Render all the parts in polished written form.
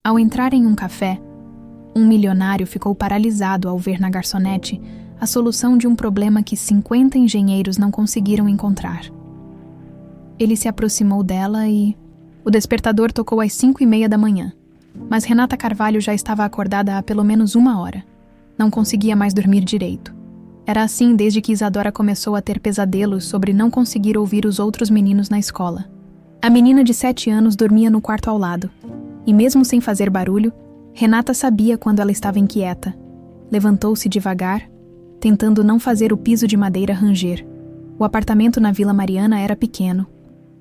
Ao entrar em um café, um milionário ficou paralisado ao ver na garçonete a solução de um problema que 50 engenheiros não conseguiram encontrar. Ele se aproximou dela e... O despertador tocou às 5:30 da manhã, mas Renata Carvalho já estava acordada há pelo menos 1 hora. Não conseguia mais dormir direito. Era assim desde que Isadora começou a ter pesadelos sobre não conseguir ouvir os outros meninos na escola. A menina de 7 anos dormia no quarto ao lado, e mesmo sem fazer barulho, Renata sabia quando ela estava inquieta. Levantou-se devagar, tentando não fazer o piso de madeira ranger. O apartamento na Vila Mariana era pequeno,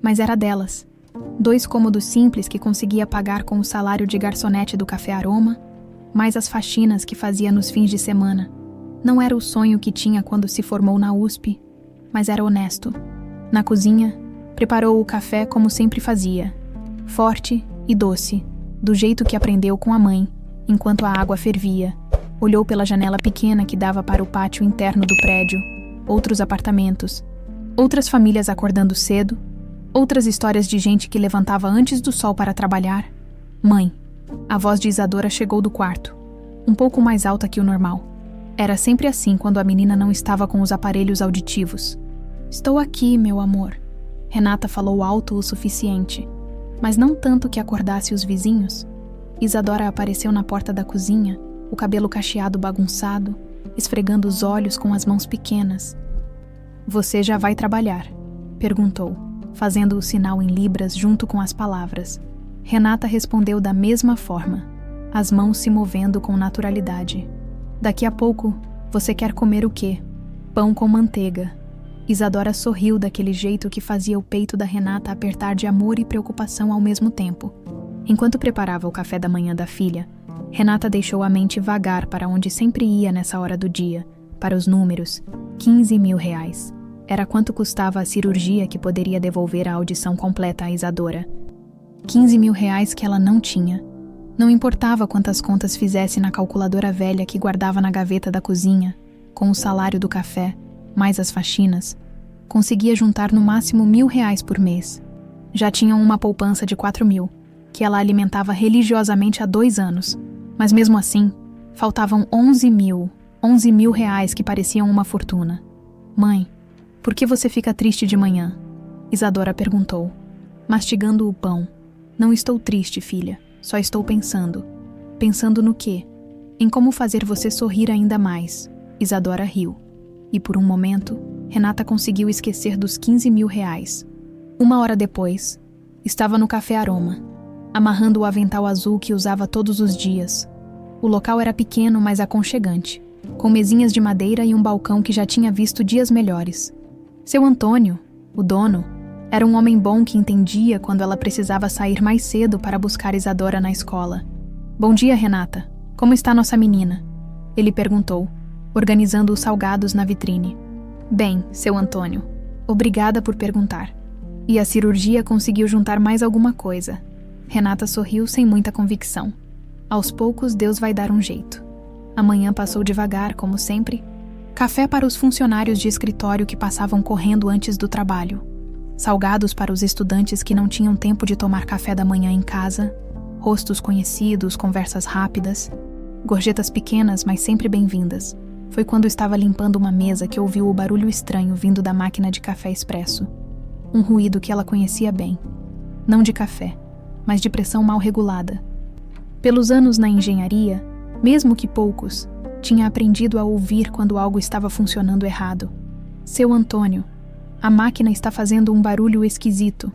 mas era delas. 2 cômodos simples que conseguia pagar com o salário de garçonete do Café Aroma, mais as faxinas que fazia nos fins de semana. Não era o sonho que tinha quando se formou na USP, mas era honesto. Na cozinha, preparou o café como sempre fazia, forte e doce, do jeito que aprendeu com a mãe, enquanto a água fervia. Olhou pela janela pequena que dava para o pátio interno do prédio, outros apartamentos, outras famílias acordando cedo, outras histórias de gente que levantava antes do sol para trabalhar. Mãe. A voz de Isadora chegou do quarto, um pouco mais alta que o normal. Era sempre assim quando a menina não estava com os aparelhos auditivos. Estou aqui, meu amor. Renata falou alto o suficiente, mas não tanto que acordasse os vizinhos. Isadora apareceu na porta da cozinha, o cabelo cacheado bagunçado, esfregando os olhos com as mãos pequenas. Você já vai trabalhar? Perguntou, fazendo o sinal em libras junto com as palavras. Renata respondeu da mesma forma, as mãos se movendo com naturalidade. Daqui a pouco, você quer comer o quê? Pão com manteiga. Isadora sorriu daquele jeito que fazia o peito da Renata apertar de amor e preocupação ao mesmo tempo. Enquanto preparava o café da manhã da filha, Renata deixou a mente vagar para onde sempre ia nessa hora do dia, para os números. 15 mil reais. Era quanto custava a cirurgia que poderia devolver a audição completa a Isadora. 15 mil reais que ela não tinha. Não importava quantas contas fizesse na calculadora velha que guardava na gaveta da cozinha, com o salário do café, mais as faxinas, conseguia juntar no máximo 1.000 reais por mês. Já tinham uma poupança de 4 mil, que ela alimentava religiosamente há 2 anos, mas mesmo assim, faltavam 11 mil reais que pareciam uma fortuna. Mãe, por que você fica triste de manhã? Isadora perguntou, mastigando o pão. Não estou triste, filha, só estou pensando. Pensando no quê? Em como fazer você sorrir ainda mais. Isadora riu. E por um momento, Renata conseguiu esquecer dos 15 mil reais. 1 hora depois, estava no Café Aroma, amarrando o avental azul que usava todos os dias. O local era pequeno, mas aconchegante, com mesinhas de madeira e um balcão que já tinha visto dias melhores. Seu Antônio, o dono, era um homem bom que entendia quando ela precisava sair mais cedo para buscar Isadora na escola. Bom dia, Renata. Como está nossa menina? Ele perguntou, organizando os salgados na vitrine. Bem, seu Antônio. Obrigada por perguntar. E a cirurgia conseguiu juntar mais alguma coisa. Renata sorriu sem muita convicção. Aos poucos, Deus vai dar um jeito. A manhã passou devagar, como sempre. Café para os funcionários de escritório que passavam correndo antes do trabalho. Salgados para os estudantes que não tinham tempo de tomar café da manhã em casa. Rostos conhecidos, conversas rápidas. Gorjetas pequenas, mas sempre bem-vindas. Foi quando estava limpando uma mesa que ouviu o barulho estranho vindo da máquina de café expresso. Um ruído que ela conhecia bem. Não de café, mas de pressão mal regulada. Pelos anos na engenharia, mesmo que poucos, tinha aprendido a ouvir quando algo estava funcionando errado. Seu Antônio, a máquina está fazendo um barulho esquisito,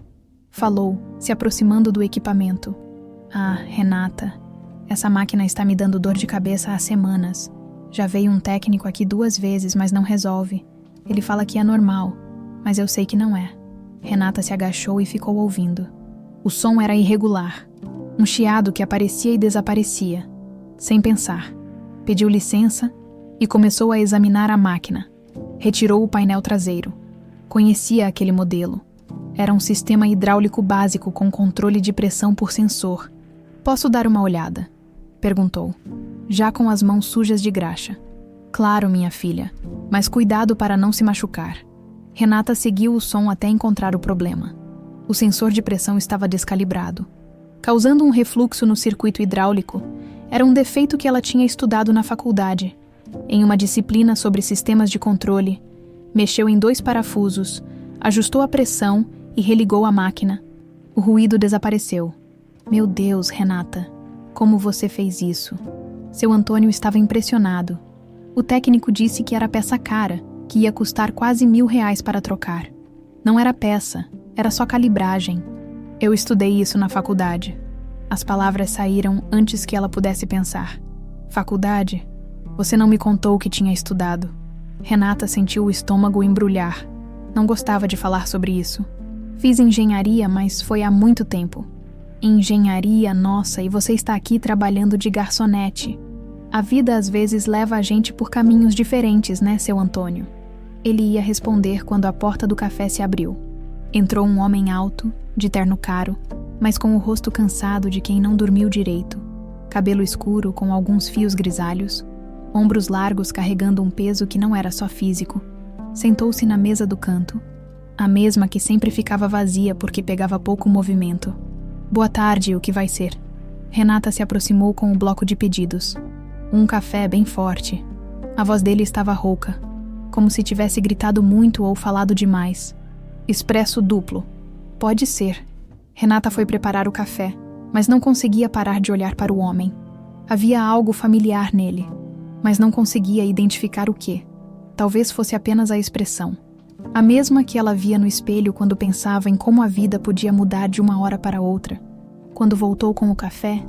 falou, se aproximando do equipamento. Ah, Renata, essa máquina está me dando dor de cabeça há semanas. Já veio um técnico aqui 2 vezes, mas não resolve. Ele fala que é normal, mas eu sei que não é. Renata se agachou e ficou ouvindo. O som era irregular, um chiado que aparecia e desaparecia. Sem pensar, pediu licença e começou a examinar a máquina. Retirou o painel traseiro. Conhecia aquele modelo. Era um sistema hidráulico básico com controle de pressão por sensor. Posso dar uma olhada? Perguntou, já com as mãos sujas de graxa. Claro, minha filha, mas cuidado para não se machucar. Renata seguiu o som até encontrar o problema. O sensor de pressão estava descalibrado. causando um refluxo no circuito hidráulico. Era um defeito que ela tinha estudado na faculdade, em uma disciplina sobre sistemas de controle. Mexeu em 2 parafusos, ajustou a pressão e religou a máquina. O ruído desapareceu. Meu Deus, Renata, como você fez isso? Seu Antônio estava impressionado. O técnico disse que era peça cara, que ia custar quase R$1.000 para trocar. Não era peça, era só calibragem. Eu estudei isso na faculdade. As palavras saíram antes que ela pudesse pensar. Faculdade? Você não me contou o que tinha estudado. Renata sentiu o estômago embrulhar. Não gostava de falar sobre isso. Fiz engenharia, mas foi há muito tempo. Engenharia, nossa, e você está aqui trabalhando de garçonete. A vida às vezes leva a gente por caminhos diferentes, né, seu Antônio? Ele ia responder quando a porta do café se abriu. Entrou um homem alto, de terno caro, mas com o rosto cansado de quem não dormiu direito. Cabelo escuro com alguns fios grisalhos, ombros largos carregando um peso que não era só físico. Sentou-se na mesa do canto, a mesma que sempre ficava vazia porque pegava pouco movimento. Boa tarde, o que vai ser? Renata se aproximou com o bloco de pedidos. Um café bem forte. A voz dele estava rouca, como se tivesse gritado muito ou falado demais. Expresso duplo. Pode ser. Renata foi preparar o café, mas não conseguia parar de olhar para o homem. Havia algo familiar nele, mas não conseguia identificar o quê. Talvez fosse apenas a expressão. A mesma que ela via no espelho quando pensava em como a vida podia mudar de uma hora para outra. Quando voltou com o café,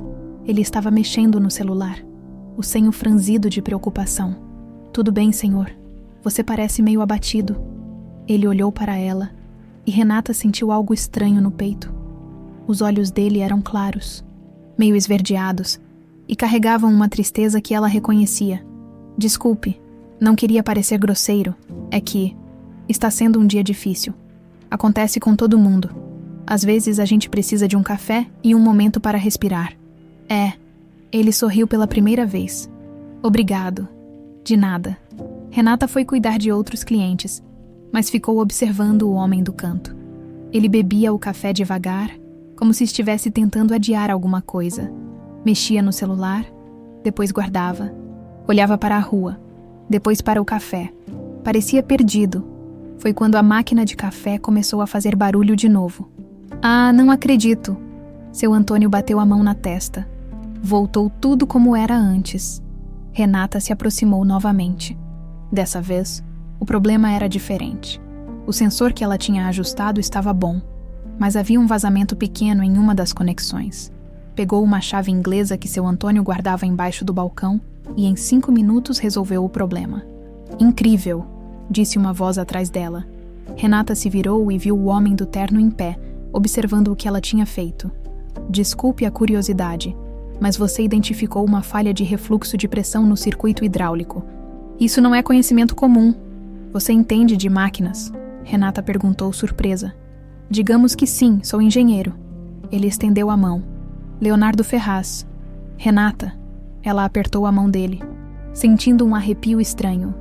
ele estava mexendo no celular, o senho franzido de preocupação. Tudo bem, senhor. Você parece meio abatido. Ele olhou para ela e Renata sentiu algo estranho no peito. Os olhos dele eram claros, meio esverdeados, e carregavam uma tristeza que ela reconhecia. Desculpe, não queria parecer grosseiro. É que está sendo um dia difícil. Acontece com todo mundo. Às vezes a gente precisa de um café e um momento para respirar. Ele sorriu pela primeira vez. Obrigado. De nada. Renata foi cuidar de outros clientes, mas ficou observando o homem do canto. Ele bebia o café devagar, como se estivesse tentando adiar alguma coisa. Mexia no celular, depois guardava. Olhava para a rua, depois para o café. Parecia perdido. Foi quando a máquina de café começou a fazer barulho de novo. Ah, não acredito! Seu Antônio bateu a mão na testa. Voltou tudo como era antes. Renata se aproximou novamente. Dessa vez, o problema era diferente. O sensor que ela tinha ajustado estava bom, mas havia um vazamento pequeno em uma das conexões. Pegou uma chave inglesa que seu Antônio guardava embaixo do balcão e em 5 minutos resolveu o problema. Incrível! Disse uma voz atrás dela. Renata se virou e viu o homem do terno em pé, observando o que ela tinha feito. Desculpe a curiosidade, mas você identificou uma falha de refluxo de pressão no circuito hidráulico. Isso não é conhecimento comum. Você entende de máquinas? Renata perguntou surpresa. Digamos que sim, sou engenheiro. Ele estendeu a mão. Leonardo Ferraz. Renata. Ela apertou a mão dele, sentindo um arrepio estranho.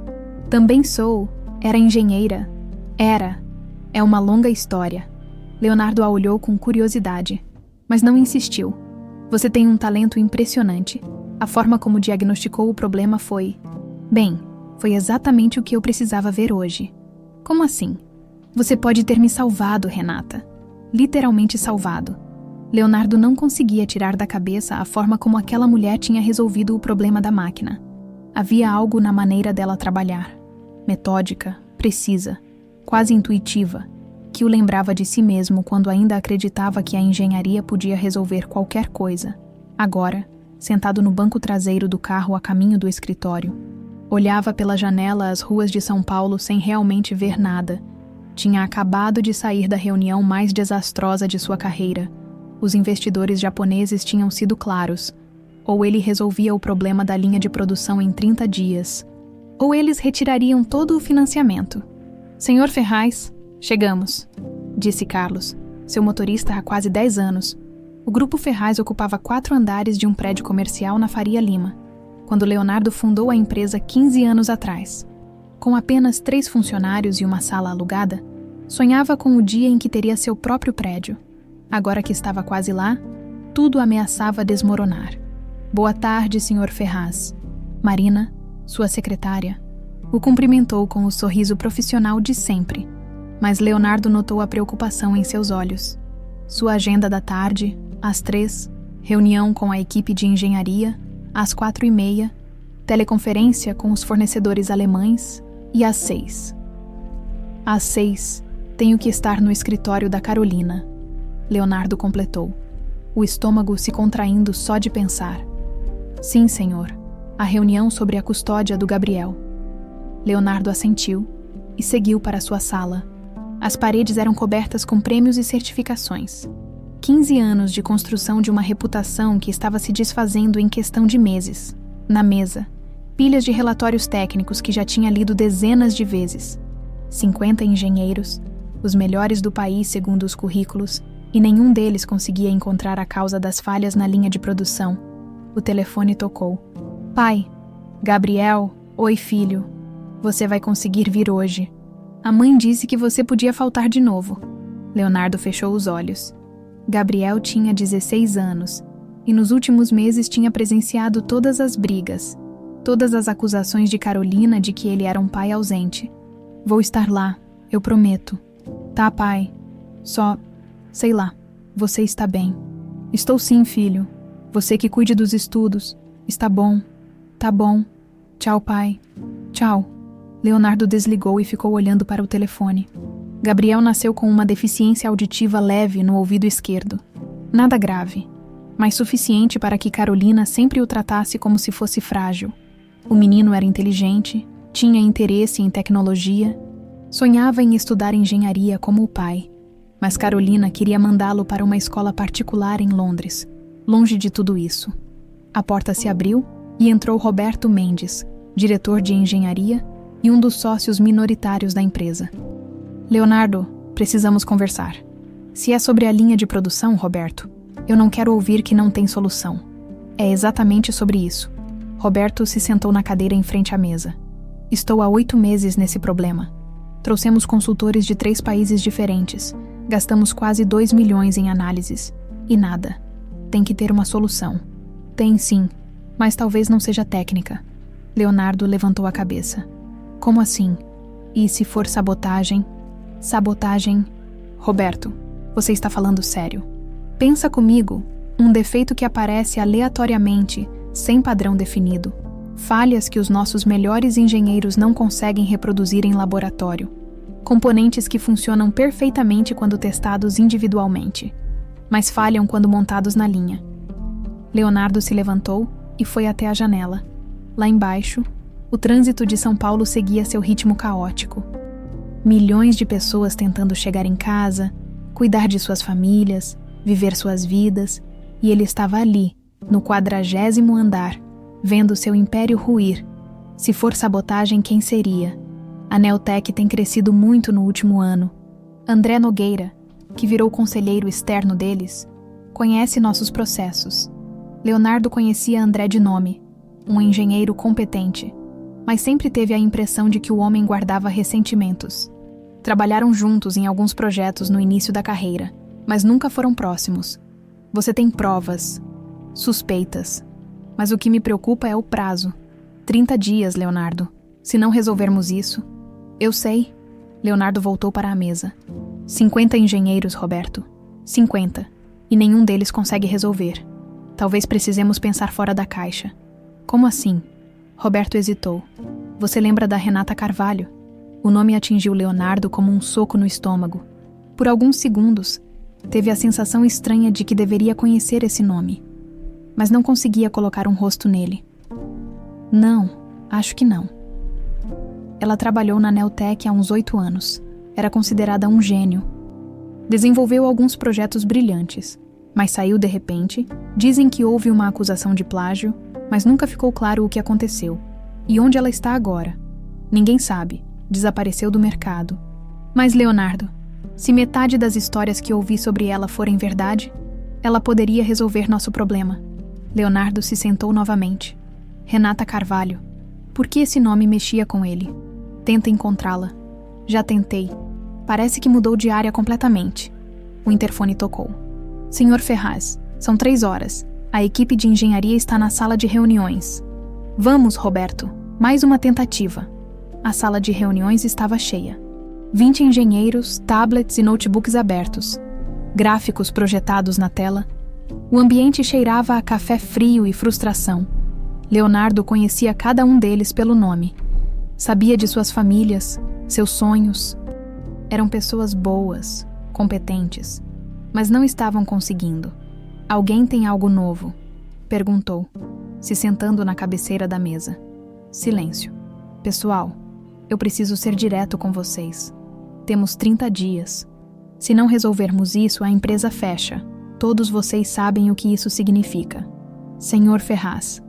Também sou. Era engenheira. Era. É uma longa história. Leonardo a olhou com curiosidade, mas não insistiu. Você tem um talento impressionante. A forma como diagnosticou o problema foi... Bem, foi exatamente o que eu precisava ver hoje. Como assim? Você pode ter me salvado, Renata. Literalmente salvado. Leonardo não conseguia tirar da cabeça a forma como aquela mulher tinha resolvido o problema da máquina. Havia algo na maneira dela trabalhar. Metódica, precisa, quase intuitiva, que o lembrava de si mesmo quando ainda acreditava que a engenharia podia resolver qualquer coisa. Agora, sentado no banco traseiro do carro a caminho do escritório, olhava pela janela as ruas de São Paulo sem realmente ver nada. Tinha acabado de sair da reunião mais desastrosa de sua carreira. Os investidores japoneses tinham sido claros. Ou ele resolvia o problema da linha de produção em 30 dias, ou eles retirariam todo o financiamento. Senhor Ferraz, chegamos, disse Carlos, seu motorista há quase 10 anos. O Grupo Ferraz ocupava 4 andares de um prédio comercial na Faria Lima, quando Leonardo fundou a empresa 15 anos atrás. Com apenas 3 funcionários e uma sala alugada, sonhava com o dia em que teria seu próprio prédio. Agora que estava quase lá, Tudo ameaçava desmoronar. Boa tarde, Sr. Ferraz. Marina, sua secretária, o cumprimentou com o sorriso profissional de sempre, mas Leonardo notou a preocupação em seus olhos. Sua agenda da tarde, às 3, reunião com a equipe de engenharia, às 4:30, teleconferência com os fornecedores alemães e às 6. Às 6, tenho que estar no escritório da Carolina, Leonardo completou, o estômago se contraindo só de pensar. Sim, senhor, a reunião sobre a custódia do Gabriel. Leonardo assentiu e seguiu para sua sala. As paredes eram cobertas com prêmios e certificações. 15 anos de construção de uma reputação que estava se desfazendo em questão de meses. Na mesa, pilhas de relatórios técnicos que já tinha lido dezenas de vezes. 50 engenheiros, os melhores do país segundo os currículos, e nenhum deles conseguia encontrar a causa das falhas na linha de produção. O telefone tocou. Pai, Gabriel, oi filho, você vai conseguir vir hoje. A mãe disse que você podia faltar de novo. Leonardo fechou os olhos. Gabriel tinha 16 anos e nos últimos meses tinha presenciado todas as brigas, todas as acusações de Carolina de que ele era um pai ausente. Vou estar lá, eu prometo. Tá, pai. Só, sei lá, você está bem. Estou sim, filho. Você que cuide dos estudos. Está bom. Tá bom. Tchau, pai. Tchau. Leonardo desligou e ficou olhando para o telefone. Gabriel nasceu com uma deficiência auditiva leve no ouvido esquerdo. Nada grave, mas suficiente para que Carolina sempre o tratasse como se fosse frágil. O menino era inteligente, tinha interesse em tecnologia, sonhava em estudar engenharia como o pai, mas Carolina queria mandá-lo para uma escola particular em Londres, longe de tudo isso. A porta se abriu e entrou Roberto Mendes, diretor de engenharia e um dos sócios minoritários da empresa. Leonardo, precisamos conversar. Se é sobre a linha de produção, Roberto, eu não quero ouvir que não tem solução. É exatamente sobre isso. Roberto se sentou na cadeira em frente à mesa. Estou há 8 meses nesse problema. Trouxemos consultores de 3 países diferentes. Gastamos quase 2 milhões em análises. E nada. Tem que ter uma solução. Tem sim, mas talvez não seja técnica. Leonardo levantou a cabeça. Como assim? E se for sabotagem? Sabotagem? Roberto, você está falando sério. Pensa comigo, um defeito que aparece aleatoriamente, sem padrão definido. Falhas que os nossos melhores engenheiros não conseguem reproduzir em laboratório. Componentes que funcionam perfeitamente quando testados individualmente, mas falham quando montados na linha. Leonardo se levantou e foi até a janela. Lá embaixo, o trânsito de São Paulo seguia seu ritmo caótico. Milhões de pessoas tentando chegar em casa, cuidar de suas famílias, viver suas vidas, e ele estava ali, no 40º andar, vendo seu império ruir. Se for sabotagem, quem seria? A Neotec tem crescido muito no último ano. André Nogueira, que virou conselheiro externo deles, conhece nossos processos. Leonardo conhecia André de nome, um engenheiro competente, mas sempre teve a impressão de que o homem guardava ressentimentos. Trabalharam juntos em alguns projetos no início da carreira, mas nunca foram próximos. Você tem provas, suspeitas, mas o que me preocupa é o prazo. 30 dias, Leonardo. Se não resolvermos isso... Eu sei. Leonardo voltou para a mesa. 50 engenheiros, Roberto. 50. E nenhum deles consegue resolver. Talvez precisemos pensar fora da caixa. Como assim? Roberto hesitou. Você lembra da Renata Carvalho? O nome atingiu Leonardo como um soco no estômago. Por alguns segundos, teve a sensação estranha de que deveria conhecer esse nome, mas não conseguia colocar um rosto nele. Não, acho que não. Ela trabalhou na Neotec há uns 8 anos. Era considerada um gênio. Desenvolveu alguns projetos brilhantes, mas saiu de repente. Dizem que houve uma acusação de plágio, mas nunca ficou claro o que aconteceu. E onde ela está agora? Ninguém sabe. Desapareceu do mercado. Mas, Leonardo, se metade das histórias que ouvi sobre ela forem verdade, ela poderia resolver nosso problema. Leonardo se sentou novamente. Renata Carvalho. Por que esse nome mexia com ele? Tenta encontrá-la. Já tentei. Parece que mudou de área completamente. O interfone tocou. Senhor Ferraz, São 3 horas. A equipe de engenharia está na sala de reuniões. Vamos, Roberto. Mais uma tentativa. A sala de reuniões estava cheia. 20 engenheiros, tablets e notebooks abertos. Gráficos projetados na tela. O ambiente cheirava a café frio e frustração. Leonardo conhecia cada um deles pelo nome. Sabia de suas famílias, seus sonhos. Eram pessoas boas, competentes, mas não estavam conseguindo. Alguém tem algo novo? Perguntou, se sentando na cabeceira da mesa. Silêncio. Pessoal, eu preciso ser direto com vocês. Temos 30 dias. Se não resolvermos isso, a empresa fecha. Todos vocês sabem o que isso significa. Senhor Ferraz,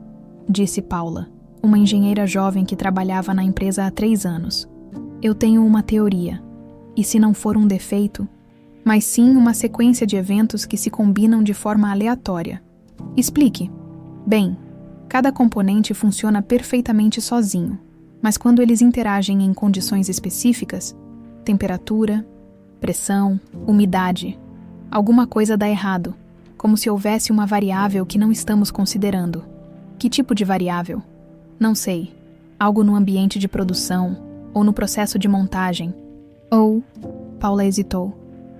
disse Paula, uma engenheira jovem que trabalhava na empresa há 3 anos. Eu tenho uma teoria. E se não for um defeito, mas sim uma sequência de eventos que se combinam de forma aleatória. Explique. Bem, cada componente funciona perfeitamente sozinho, mas quando eles interagem em condições específicas, temperatura, pressão, umidade, alguma coisa dá errado, como se houvesse uma variável que não estamos considerando. Que tipo de variável? Não sei. Algo no ambiente de produção, ou no processo de montagem. Ou, Paula hesitou,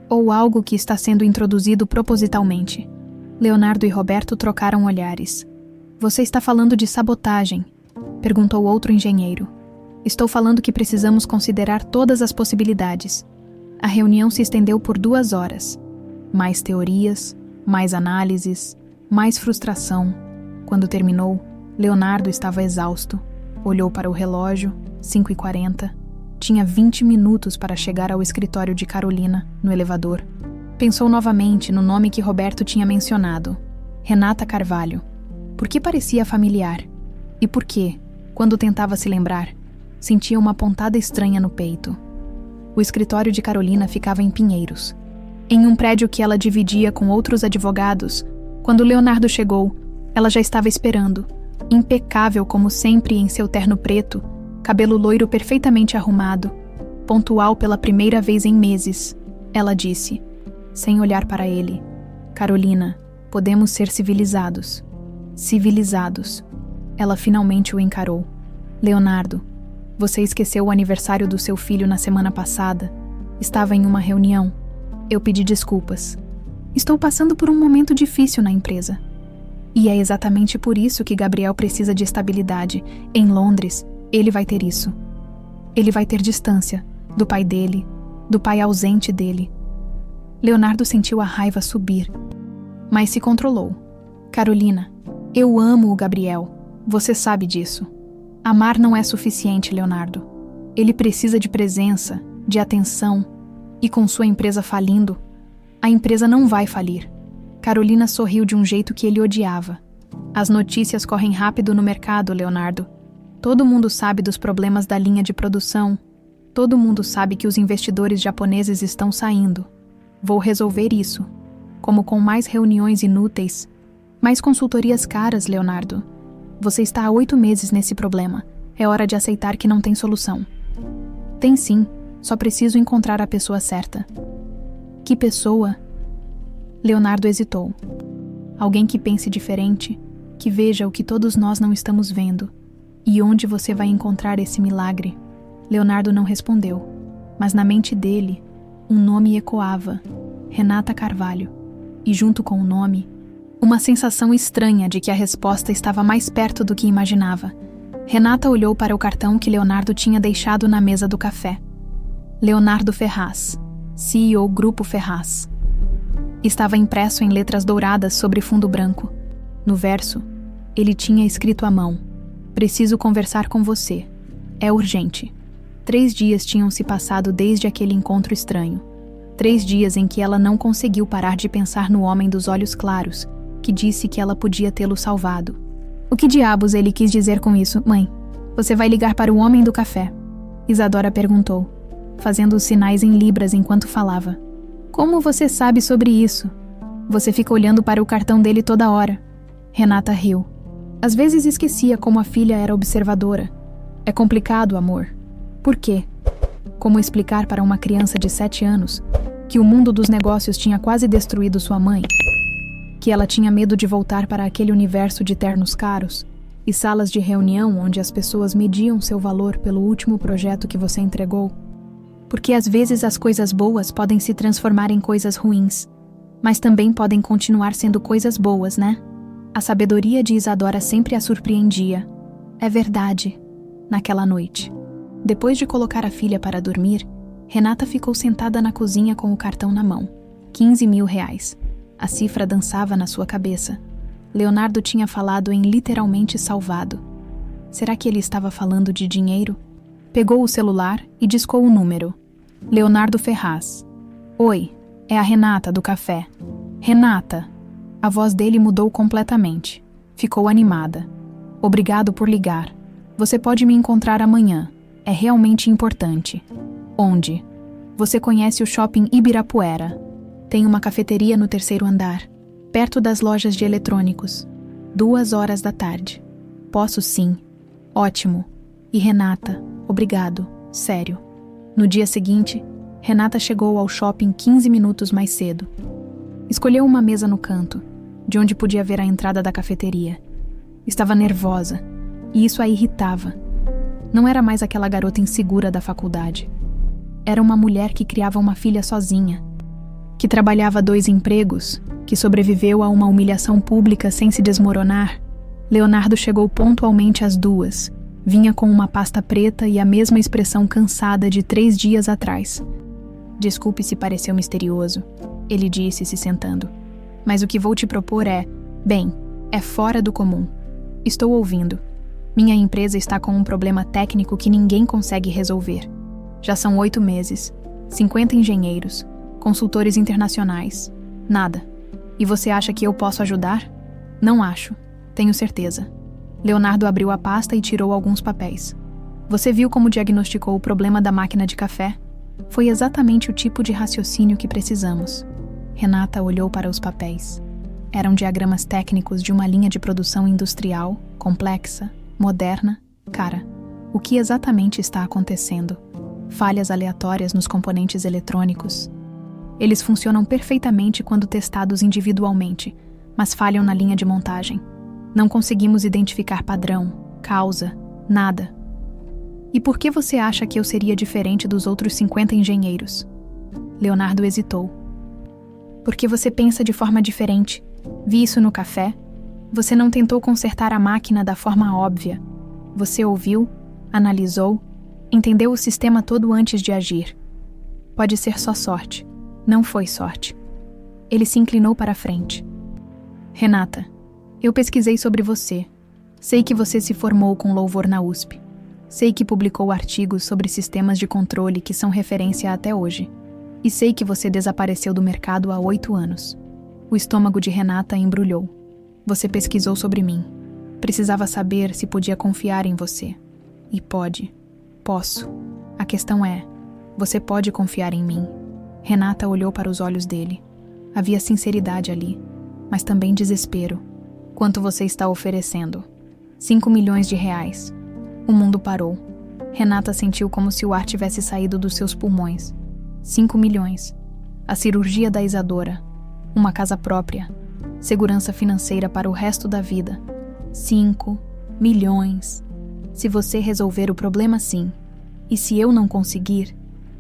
ou algo que está sendo introduzido propositalmente. Leonardo e Roberto trocaram olhares. Você está falando de sabotagem? Perguntou outro engenheiro. Estou falando que precisamos considerar todas as possibilidades. A reunião se estendeu por 2 horas. Mais teorias, mais análises, mais frustração. Quando terminou, Leonardo estava exausto. Olhou para o relógio, 5h40. Tinha 20 minutos para chegar ao escritório de Carolina, no elevador. Pensou novamente no nome que Roberto tinha mencionado. Renata Carvalho. Por que parecia familiar? E por que, quando tentava se lembrar, sentia uma pontada estranha no peito? O escritório de Carolina ficava em Pinheiros, em um prédio que ela dividia com outros advogados. Quando Leonardo chegou, ela já estava esperando, impecável como sempre em seu terno preto, cabelo loiro perfeitamente arrumado, pontual pela primeira vez em meses. Ela disse, sem olhar para ele, Carolina, podemos ser civilizados. Civilizados. Ela finalmente o encarou. Leonardo, você esqueceu o aniversário do seu filho na semana passada. Estava em uma reunião. Eu pedi desculpas. Estou passando por um momento difícil na empresa. E é exatamente por isso que Gabriel precisa de estabilidade. Em Londres, ele vai ter isso. Ele vai ter distância do pai dele, do pai ausente dele. Leonardo sentiu a raiva subir, mas se controlou. Carolina, eu amo o Gabriel. Você sabe disso. Amar não é suficiente, Leonardo. Ele precisa de presença, de atenção. E com sua empresa falindo, a empresa não vai falir. Carolina sorriu de um jeito que ele odiava. As notícias correm rápido no mercado, Leonardo. Todo mundo sabe dos problemas da linha de produção. Todo mundo sabe que os investidores japoneses estão saindo. Vou resolver isso. Como com mais reuniões inúteis, mais consultorias caras, Leonardo. Você está há 8 meses nesse problema. É hora de aceitar que não tem solução. Tem sim, só preciso encontrar a pessoa certa. Que pessoa? Leonardo hesitou. Alguém que pense diferente, que veja o que todos nós não estamos vendo. E onde você vai encontrar esse milagre? Leonardo não respondeu, mas na mente dele, um nome ecoava, Renata Carvalho, e junto com o nome, uma sensação estranha de que a resposta estava mais perto do que imaginava. Renata olhou para o cartão que Leonardo tinha deixado na mesa do café. Leonardo Ferraz, CEO Grupo Ferraz. Estava impresso em letras douradas sobre fundo branco. No verso, ele tinha escrito à mão: Preciso conversar com você. É urgente. 3 dias tinham se passado desde aquele encontro estranho. 3 dias em que ela não conseguiu parar de pensar no homem dos olhos claros, que disse que ela podia tê-lo salvado. O que diabos ele quis dizer com isso, mãe? Você vai ligar para o homem do café? Isadora perguntou, fazendo os sinais em libras enquanto falava. Como você sabe sobre isso? Você fica olhando para o cartão dele toda hora. Renata riu. Às vezes esquecia como a filha era observadora. É complicado, amor. Por quê? Como explicar para uma criança de 7 anos que o mundo dos negócios tinha quase destruído sua mãe? Que ela tinha medo de voltar para aquele universo de ternos caros e salas de reunião onde as pessoas mediam seu valor pelo último projeto que você entregou. Porque às vezes as coisas boas podem se transformar em coisas ruins, mas também podem continuar sendo coisas boas, né? A sabedoria de Isadora sempre a surpreendia. É verdade. Naquela noite, depois de colocar a filha para dormir, Renata ficou sentada na cozinha com o cartão na mão. 15 mil reais. A cifra dançava na sua cabeça. Leonardo tinha falado em literalmente salvado. Será que ele estava falando de dinheiro? Pegou o celular e discou o número. Leonardo Ferraz. Oi, é a Renata do café. Renata. A voz dele mudou completamente. Ficou animada. Obrigado por ligar. Você pode me encontrar amanhã. É realmente importante. Onde? Você conhece o shopping Ibirapuera. Tem uma cafeteria no 3º andar, perto das lojas de eletrônicos. 2h da tarde. Posso sim. Ótimo. E Renata, obrigado. Sério. No dia seguinte, Renata chegou ao shopping 15 minutos mais cedo. Escolheu uma mesa no canto, de onde podia ver a entrada da cafeteria. Estava nervosa, e isso a irritava. Não era mais aquela garota insegura da faculdade. Era uma mulher que criava uma filha sozinha, que trabalhava 2 empregos, que sobreviveu a uma humilhação pública sem se desmoronar. Leonardo chegou pontualmente às 2. Vinha com uma pasta preta e a mesma expressão cansada de 3 dias atrás. Desculpe se pareceu misterioso, ele disse, se sentando. Mas o que vou te propor é fora do comum. Estou ouvindo. Minha empresa está com um problema técnico que ninguém consegue resolver. Já são 8 meses, 50 engenheiros, consultores internacionais. Nada. E você acha que eu posso ajudar? Não acho. Tenho certeza. Leonardo abriu a pasta e tirou alguns papéis. Você viu como diagnosticou o problema da máquina de café? Foi exatamente o tipo de raciocínio que precisamos. Renata olhou para os papéis. Eram diagramas técnicos de uma linha de produção industrial, complexa, moderna. Cara, o que exatamente está acontecendo? Falhas aleatórias nos componentes eletrônicos. Eles funcionam perfeitamente quando testados individualmente, mas falham na linha de montagem. Não conseguimos identificar padrão, causa, nada. E por que você acha que eu seria diferente dos outros 50 engenheiros? Leonardo hesitou. Porque você pensa de forma diferente. Vi isso no café. Você não tentou consertar a máquina da forma óbvia. Você ouviu, analisou, entendeu o sistema todo antes de agir. Pode ser só sorte. Não foi sorte. Ele se inclinou para a frente. Renata, eu pesquisei sobre você. Sei que você se formou com louvor na USP. Sei que publicou artigos sobre sistemas de controle que são referência até hoje. E sei que você desapareceu do mercado há 8 anos. O estômago de Renata embrulhou. Você pesquisou sobre mim. Precisava saber se podia confiar em você. E pode. Posso. A questão é, você pode confiar em mim. Renata olhou para os olhos dele. Havia sinceridade ali, mas também desespero. Quanto você está oferecendo? 5 milhões de reais. O mundo parou. Renata sentiu como se o ar tivesse saído dos seus pulmões. 5 milhões. A cirurgia da Isadora. Uma casa própria. Segurança financeira para o resto da vida. 5 milhões. Se você resolver o problema, sim. E se eu não conseguir,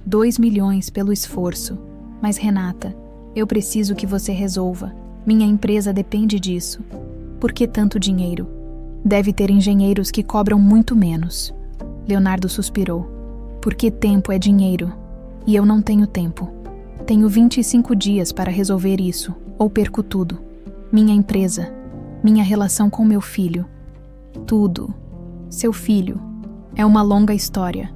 2 milhões pelo esforço. Mas Renata, eu preciso que você resolva. Minha empresa depende disso. Por que tanto dinheiro? Deve ter engenheiros que cobram muito menos. Leonardo suspirou. Porque tempo é dinheiro. E eu não tenho tempo. Tenho 25 dias para resolver isso, ou perco tudo. Minha empresa, minha relação com meu filho. Tudo. Seu filho. É uma longa história.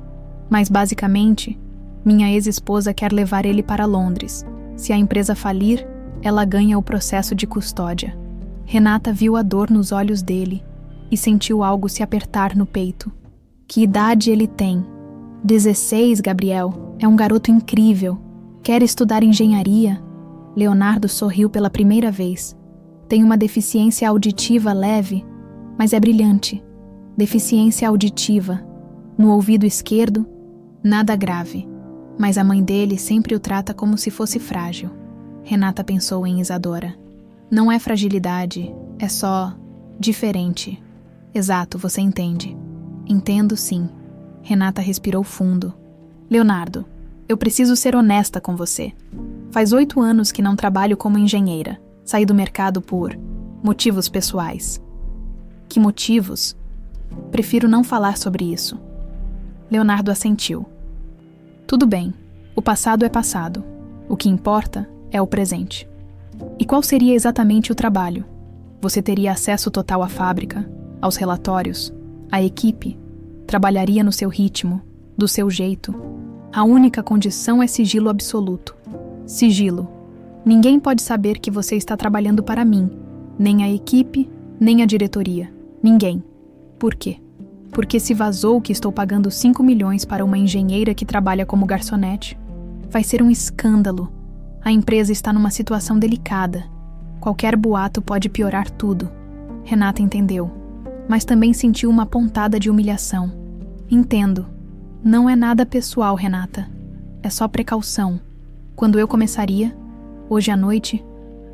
Mas basicamente, minha ex-esposa quer levar ele para Londres. Se a empresa falir, ela ganha o processo de custódia. Renata viu a dor nos olhos dele e sentiu algo se apertar no peito. Que idade ele tem? 16, Gabriel. É um garoto incrível. Quer estudar engenharia? Leonardo sorriu pela primeira vez. Tem uma deficiência auditiva leve, mas é brilhante. Deficiência auditiva. No ouvido esquerdo, nada grave. Mas a mãe dele sempre o trata como se fosse frágil. Renata pensou em Isadora. Não é fragilidade, é só diferente. Exato, você entende. Entendo sim. Renata respirou fundo. Leonardo, eu preciso ser honesta com você. Faz 8 anos que não trabalho como engenheira. Saí do mercado por motivos pessoais. Que motivos? Prefiro não falar sobre isso. Leonardo assentiu. Tudo bem, o passado é passado. O que importa é o presente. E qual seria exatamente o trabalho? Você teria acesso total à fábrica, aos relatórios, à equipe, trabalharia no seu ritmo, do seu jeito. A única condição é sigilo absoluto. Sigilo. Ninguém pode saber que você está trabalhando para mim, nem a equipe, nem a diretoria. Ninguém. Por quê? Porque se vazou que estou pagando 5 milhões para uma engenheira que trabalha como garçonete. Vai ser um escândalo. A empresa está numa situação delicada. Qualquer boato pode piorar tudo. Renata entendeu, mas também sentiu uma pontada de humilhação. Entendo. Não é nada pessoal, Renata. É só precaução. Quando eu começaria, hoje à noite,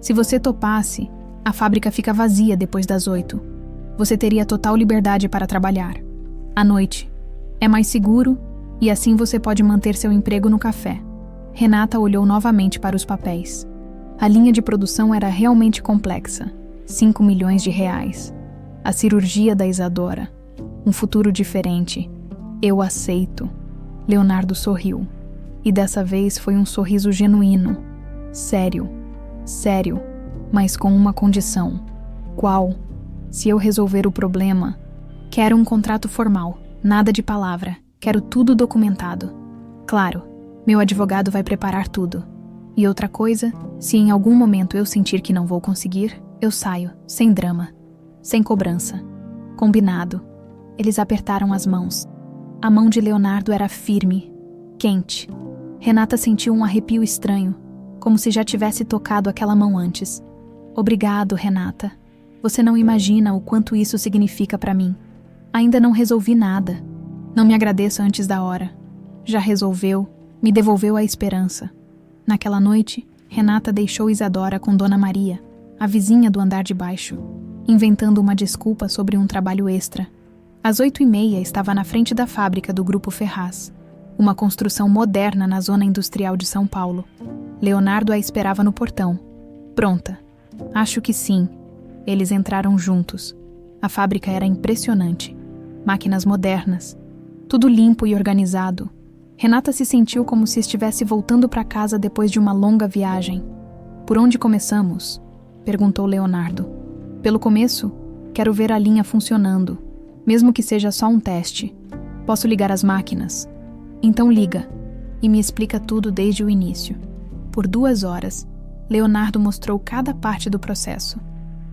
se você topasse, a fábrica fica vazia depois das 8. Você teria total liberdade para trabalhar. À noite. É mais seguro e assim você pode manter seu emprego no café. Renata olhou novamente para os papéis. A linha de produção era realmente complexa. 5 milhões de reais. A cirurgia da Isadora. Um futuro diferente. Eu aceito. Leonardo sorriu. E dessa vez foi um sorriso genuíno. Sério. Sério. Mas com uma condição. Qual? Se eu resolver o problema... Quero um contrato formal. Nada de palavra. Quero tudo documentado. Claro, meu advogado vai preparar tudo. E outra coisa, se em algum momento eu sentir que não vou conseguir, eu saio, sem drama, sem cobrança. Combinado. Eles apertaram as mãos. A mão de Leonardo era firme, quente. Renata sentiu um arrepio estranho, como se já tivesse tocado aquela mão antes. Obrigado, Renata. Você não imagina o quanto isso significa para mim. Ainda não resolvi nada. Não me agradeça antes da hora. Já resolveu, me devolveu a esperança. Naquela noite, Renata deixou Isadora com Dona Maria, a vizinha do andar de baixo, inventando uma desculpa sobre um trabalho extra. Às 8h30 estava na frente da fábrica do Grupo Ferraz, uma construção moderna na zona industrial de São Paulo. Leonardo a esperava no portão. Pronta. Acho que sim. Eles entraram juntos. A fábrica era impressionante. Máquinas modernas. Tudo limpo e organizado. Renata se sentiu como se estivesse voltando para casa depois de uma longa viagem. Por onde começamos? Perguntou Leonardo. Pelo começo, quero ver a linha funcionando, mesmo que seja só um teste. Posso ligar as máquinas? Então liga, e me explica tudo desde o início. Por 2 horas, Leonardo mostrou cada parte do processo.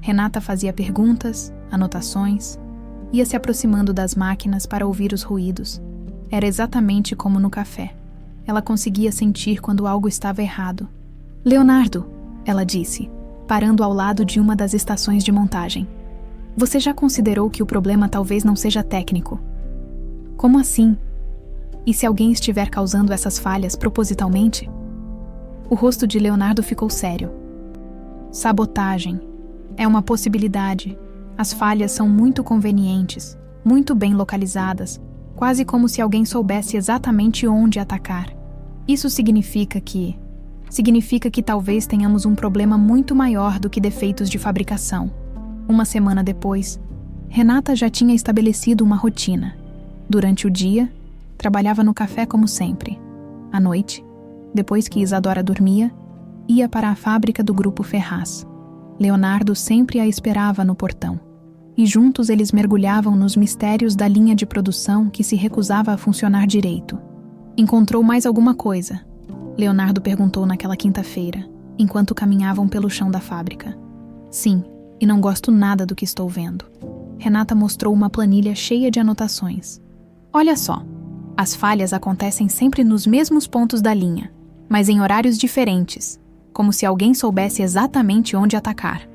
Renata fazia perguntas, anotações, ia se aproximando das máquinas para ouvir os ruídos. Era exatamente como no café. Ela conseguia sentir quando algo estava errado. Leonardo, ela disse, parando ao lado de uma das estações de montagem. Você já considerou que o problema talvez não seja técnico? Como assim? E se alguém estiver causando essas falhas propositalmente? O rosto de Leonardo ficou sério. Sabotagem. É uma possibilidade. As falhas são muito convenientes, muito bem localizadas, quase como se alguém soubesse exatamente onde atacar. Isso significa que talvez tenhamos um problema muito maior do que defeitos de fabricação. Uma semana depois, Renata já tinha estabelecido uma rotina. Durante o dia, trabalhava no café como sempre. À noite, depois que Isadora dormia, ia para a fábrica do Grupo Ferraz. Leonardo sempre a esperava no portão. E juntos eles mergulhavam nos mistérios da linha de produção que se recusava a funcionar direito. Encontrou mais alguma coisa? Leonardo perguntou naquela quinta-feira, enquanto caminhavam pelo chão da fábrica. Sim, e não gosto nada do que estou vendo. Renata mostrou uma planilha cheia de anotações. Olha só, as falhas acontecem sempre nos mesmos pontos da linha, mas em horários diferentes, como se alguém soubesse exatamente onde atacar.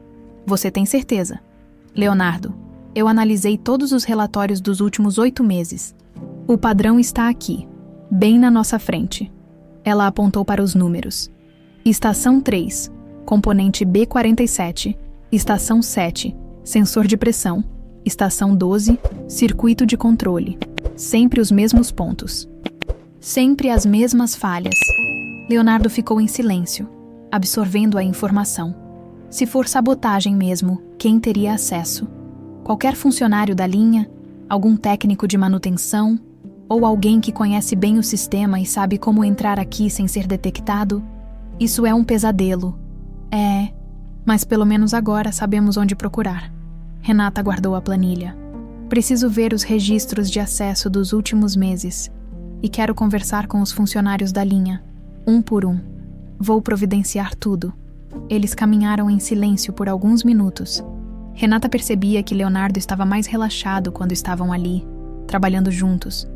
Você tem certeza? Leonardo, eu analisei todos os relatórios dos últimos 8 meses. O padrão está aqui, bem na nossa frente. Ela apontou para os números. Estação 3, componente B47, estação 7, sensor de pressão, estação 12, circuito de controle. Sempre os mesmos pontos. Sempre as mesmas falhas. Leonardo ficou em silêncio, absorvendo a informação. Se for sabotagem mesmo, quem teria acesso? Qualquer funcionário da linha? Algum técnico de manutenção? Ou alguém que conhece bem o sistema e sabe como entrar aqui sem ser detectado? Isso é um pesadelo. Mas pelo menos agora sabemos onde procurar. Renata guardou a planilha. Preciso ver os registros de acesso dos últimos meses. E quero conversar com os funcionários da linha, um por um. Vou providenciar tudo. Eles caminharam em silêncio por alguns minutos. Renata percebia que Leonardo estava mais relaxado quando estavam ali, trabalhando juntos.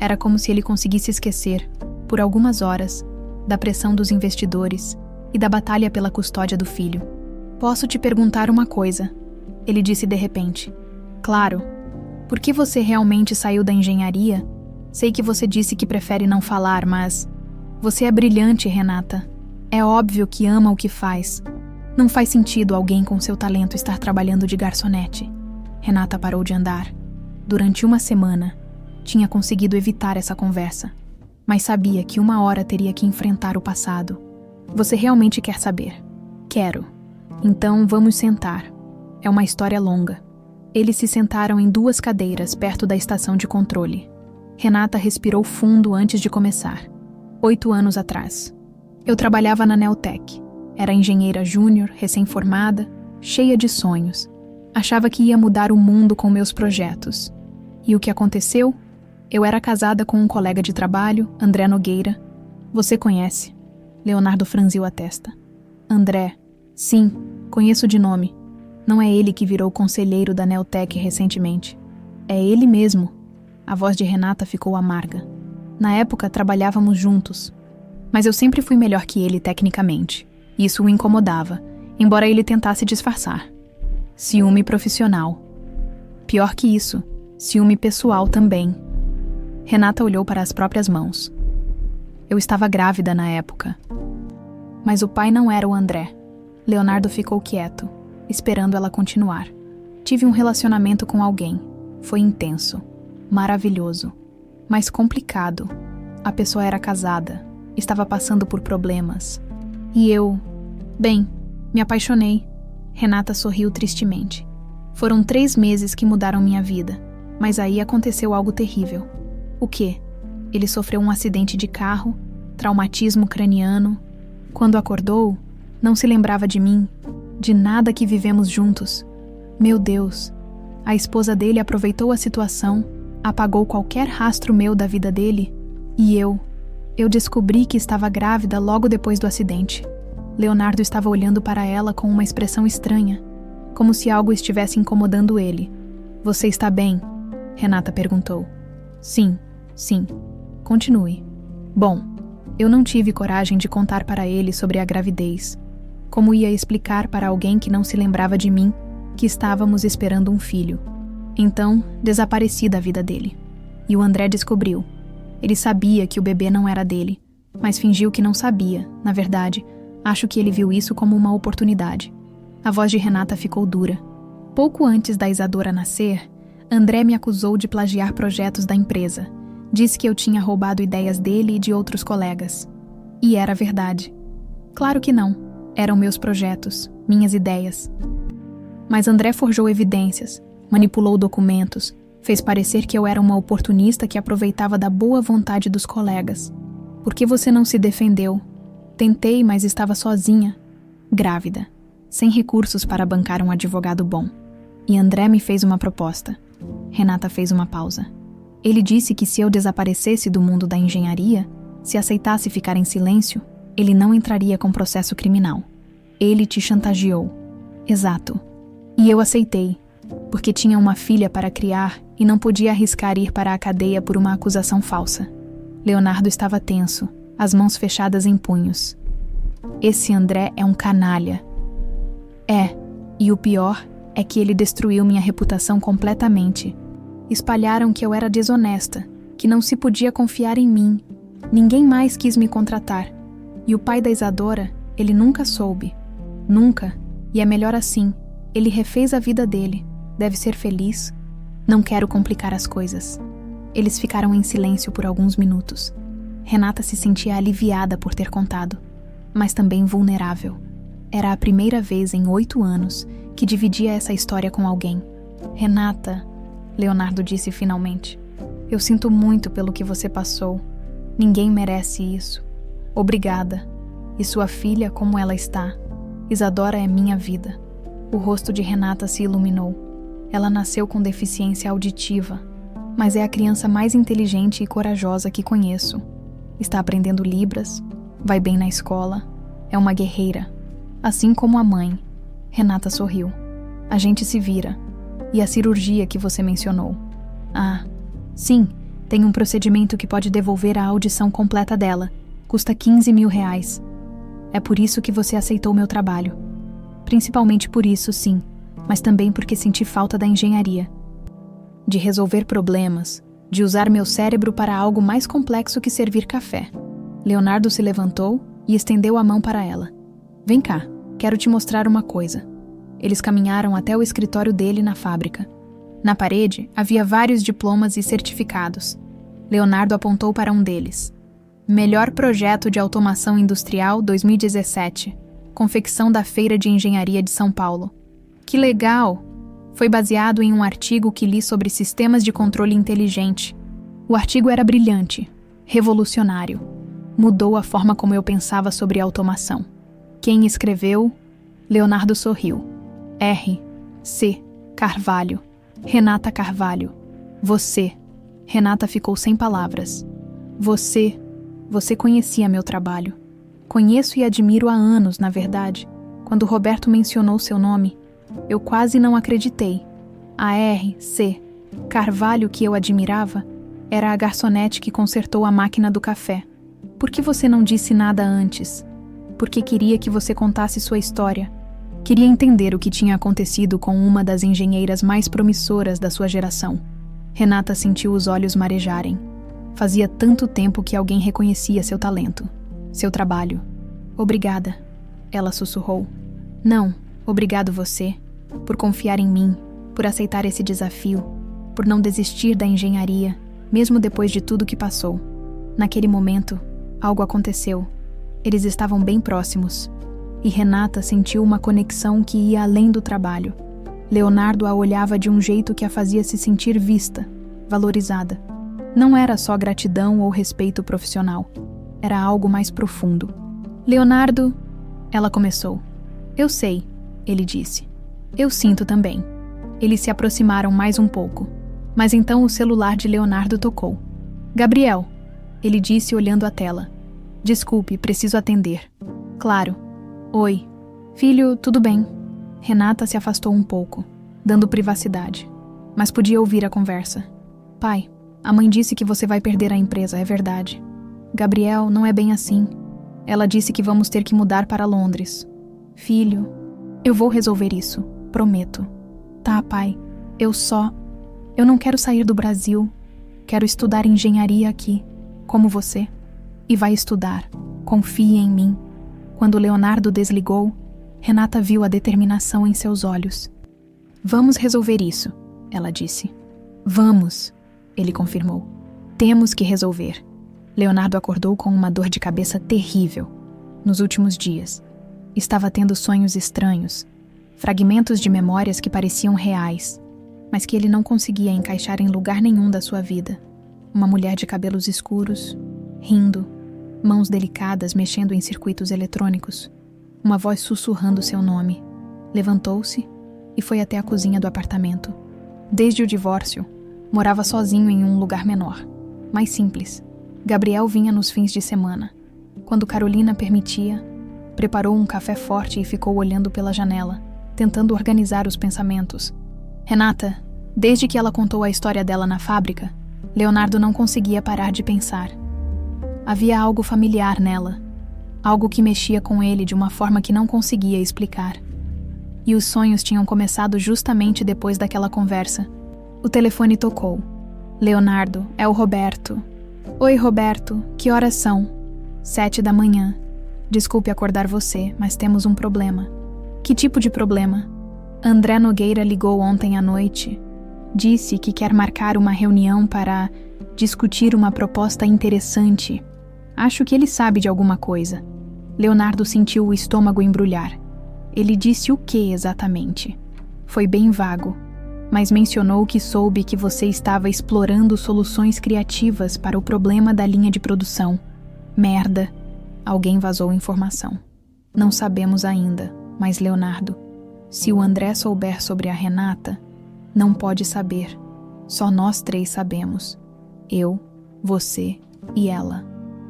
Era como se ele conseguisse esquecer, por algumas horas, da pressão dos investidores e da batalha pela custódia do filho. Posso te perguntar uma coisa? Ele disse de repente. Claro. Por que você realmente saiu da engenharia? Sei que você disse que prefere não falar, mas... Você é brilhante, Renata. É óbvio que ama o que faz. Não faz sentido alguém com seu talento estar trabalhando de garçonete. Renata parou de andar. Durante uma semana, tinha conseguido evitar essa conversa, mas sabia que uma hora teria que enfrentar o passado. Você realmente quer saber? Quero. Então vamos sentar. É uma história longa. Eles se sentaram em 2 cadeiras perto da estação de controle. Renata respirou fundo antes de começar. 8 anos atrás. Eu trabalhava na Neotec. Era engenheira júnior, recém-formada, cheia de sonhos. Achava que ia mudar o mundo com meus projetos. E o que aconteceu? Eu era casada com um colega de trabalho, André Nogueira. Você conhece? Leonardo franziu a testa. André. Sim, conheço de nome. Não é ele que virou conselheiro da Neotec recentemente. É ele mesmo. A voz de Renata ficou amarga. Na época, trabalhávamos juntos. Mas eu sempre fui melhor que ele tecnicamente. Isso o incomodava, embora ele tentasse disfarçar. Ciúme profissional. Pior que isso, ciúme pessoal também. Renata olhou para as próprias mãos. Eu estava grávida na época. Mas o pai não era o André. Leonardo ficou quieto, esperando ela continuar. Tive um relacionamento com alguém. Foi intenso, maravilhoso, mas complicado. A pessoa era casada, estava passando por problemas. E eu... Bem, me apaixonei. Renata sorriu tristemente. Foram 3 meses que mudaram minha vida, mas aí aconteceu algo terrível. O quê? Ele sofreu um acidente de carro, traumatismo craniano. Quando acordou, não se lembrava de mim, de nada que vivemos juntos. Meu Deus! A esposa dele aproveitou a situação, apagou qualquer rastro meu da vida dele, e eu descobri que estava grávida logo depois do acidente. Leonardo estava olhando para ela com uma expressão estranha, como se algo estivesse incomodando ele. Você está bem? Renata perguntou. Sim. Continue. Bom, eu não tive coragem de contar para ele sobre a gravidez. Como ia explicar para alguém que não se lembrava de mim que estávamos esperando um filho? Então, desapareci da vida dele. E o André descobriu. Ele sabia que o bebê não era dele, mas fingiu que não sabia. Na verdade, acho que ele viu isso como uma oportunidade. A voz de Renata ficou dura. Pouco antes da Isadora nascer, André me acusou de plagiar projetos da empresa. Disse que eu tinha roubado ideias dele e de outros colegas. E era verdade. Claro que não. Eram meus projetos, minhas ideias. Mas André forjou evidências, manipulou documentos, fez parecer que eu era uma oportunista que aproveitava da boa vontade dos colegas. Por que você não se defendeu? Tentei, mas estava sozinha, grávida, sem recursos para bancar um advogado bom. E André me fez uma proposta. Renata fez uma pausa. Ele disse que se eu desaparecesse do mundo da engenharia, se aceitasse ficar em silêncio, ele não entraria com processo criminal. Ele te chantageou. Exato. E eu aceitei, porque tinha uma filha para criar e não podia arriscar ir para a cadeia por uma acusação falsa. Leonardo estava tenso, as mãos fechadas em punhos. Esse André é um canalha. E o pior é que ele destruiu minha reputação completamente. Espalharam que eu era desonesta, que não se podia confiar em mim. Ninguém mais quis me contratar. E o pai da Isadora, ele nunca soube. Nunca. E é melhor assim. Ele refez a vida dele. Deve ser feliz. Não quero complicar as coisas. Eles ficaram em silêncio por alguns minutos. Renata se sentia aliviada por ter contado, mas também vulnerável. Era a primeira vez em 8 anos que dividia essa história com alguém. Renata, Leonardo disse finalmente, eu sinto muito pelo que você passou. Ninguém merece isso. Obrigada. E sua filha, como ela está? Isadora é minha vida. O rosto de Renata se iluminou. Ela nasceu com deficiência auditiva, mas é a criança mais inteligente e corajosa que conheço. Está aprendendo Libras, vai bem na escola, é uma guerreira. Assim como a mãe. Renata sorriu. A gente se vira. E a cirurgia que você mencionou? Ah, sim, tem um procedimento que pode devolver a audição completa dela. Custa R$15.000. É por isso que você aceitou meu trabalho. Principalmente por isso, sim, mas também porque senti falta da engenharia. De resolver problemas, de usar meu cérebro para algo mais complexo que servir café. Leonardo se levantou e estendeu a mão para ela. Vem cá, quero te mostrar uma coisa. Eles caminharam até o escritório dele na fábrica. Na parede havia vários diplomas e certificados. Leonardo apontou para um deles. Melhor projeto de automação industrial 2017. Confecção da Feira de Engenharia de São Paulo. Que legal! Foi baseado em um artigo que li sobre sistemas de controle inteligente. O artigo era brilhante, revolucionário. Mudou a forma como eu pensava sobre automação. Quem escreveu? Leonardo sorriu. R.C. Carvalho. Renata Carvalho. Você. Renata ficou sem palavras. Você conhecia meu trabalho. Conheço e admiro há anos, na verdade. Quando Roberto mencionou seu nome, eu quase não acreditei. A R.C. Carvalho que eu admirava era a garçonete que consertou a máquina do café. Por que você não disse nada antes? Porque queria que você contasse sua história. Queria entender o que tinha acontecido com uma das engenheiras mais promissoras da sua geração. Renata sentiu os olhos marejarem. Fazia tanto tempo que alguém reconhecia seu talento, seu trabalho. Obrigada, ela sussurrou. Não, obrigado você, por confiar em mim, por aceitar esse desafio, por não desistir da engenharia, mesmo depois de tudo que passou. Naquele momento, algo aconteceu. Eles estavam bem próximos. E Renata sentiu uma conexão que ia além do trabalho. Leonardo a olhava de um jeito que a fazia se sentir vista, valorizada. Não era só gratidão ou respeito profissional. Era algo mais profundo. Leonardo, ela começou. Eu sei, ele disse. Eu sinto também. Eles se aproximaram mais um pouco. Mas então o celular de Leonardo tocou. Gabriel, ele disse olhando a tela. Desculpe, preciso atender. Claro. Oi. Filho, tudo bem? Renata se afastou um pouco, dando privacidade. Mas podia ouvir a conversa. Pai, a mãe disse que você vai perder a empresa, é verdade. Gabriel, não é bem assim. Ela disse que vamos ter que mudar para Londres. Filho, eu vou resolver isso, prometo. Tá, pai, eu não quero sair do Brasil. Quero estudar engenharia aqui, como você. E vai estudar. Confie em mim. Quando Leonardo desligou, Renata viu a determinação em seus olhos. Vamos resolver isso, ela disse. Vamos, ele confirmou. Temos que resolver. Leonardo acordou com uma dor de cabeça terrível. Nos últimos dias, estava tendo sonhos estranhos, fragmentos de memórias que pareciam reais, mas que ele não conseguia encaixar em lugar nenhum da sua vida. Uma mulher de cabelos escuros, rindo, mãos delicadas mexendo em circuitos eletrônicos, uma voz sussurrando seu nome. Levantou-se e foi até a cozinha do apartamento. Desde o divórcio, morava sozinho em um lugar menor, mais simples. Gabriel vinha nos fins de semana. Quando Carolina permitia, preparou um café forte e ficou olhando pela janela, tentando organizar os pensamentos. Renata, desde que ela contou a história dela na fábrica, Leonardo não conseguia parar de pensar. Havia algo familiar nela, algo que mexia com ele de uma forma que não conseguia explicar. E os sonhos tinham começado justamente depois daquela conversa. O telefone tocou. Leonardo, é o Roberto. Oi, Roberto, que horas são? 7 da manhã. Desculpe acordar você, mas temos um problema. Que tipo de problema? André Nogueira ligou ontem à noite. Disse que quer marcar uma reunião para discutir uma proposta interessante. Acho que ele sabe de alguma coisa. Leonardo sentiu o estômago embrulhar. Ele disse o que exatamente? Foi bem vago, mas mencionou que soube que você estava explorando soluções criativas para o problema da linha de produção. Merda! Alguém vazou informação. Não sabemos ainda, mas Leonardo, se o André souber sobre a Renata, não pode saber. Só nós três sabemos. Eu, você e ela.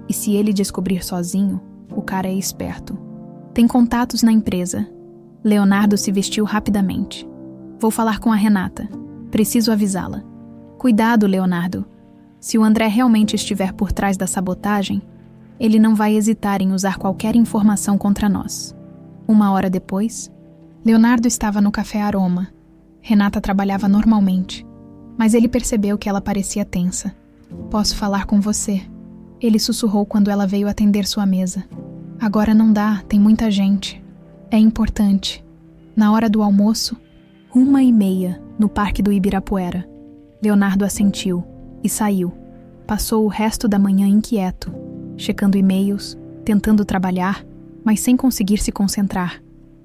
E se ele descobrir sozinho, o cara é esperto. Tem contatos na empresa. Leonardo se vestiu rapidamente. Vou falar com a Renata. Preciso avisá-la. Cuidado, Leonardo. Se o André realmente estiver por trás da sabotagem, ele não vai hesitar em usar qualquer informação contra nós. 1 hora depois, Leonardo estava no Café Aroma. Renata trabalhava normalmente, mas ele percebeu que ela parecia tensa. Posso falar com você? Ele sussurrou quando ela veio atender sua mesa. Agora não dá, tem muita gente. É importante. Na hora do almoço, 1h30, no Parque do Ibirapuera. Leonardo assentiu e saiu. Passou o resto da manhã inquieto, checando e-mails, tentando trabalhar, mas sem conseguir se concentrar.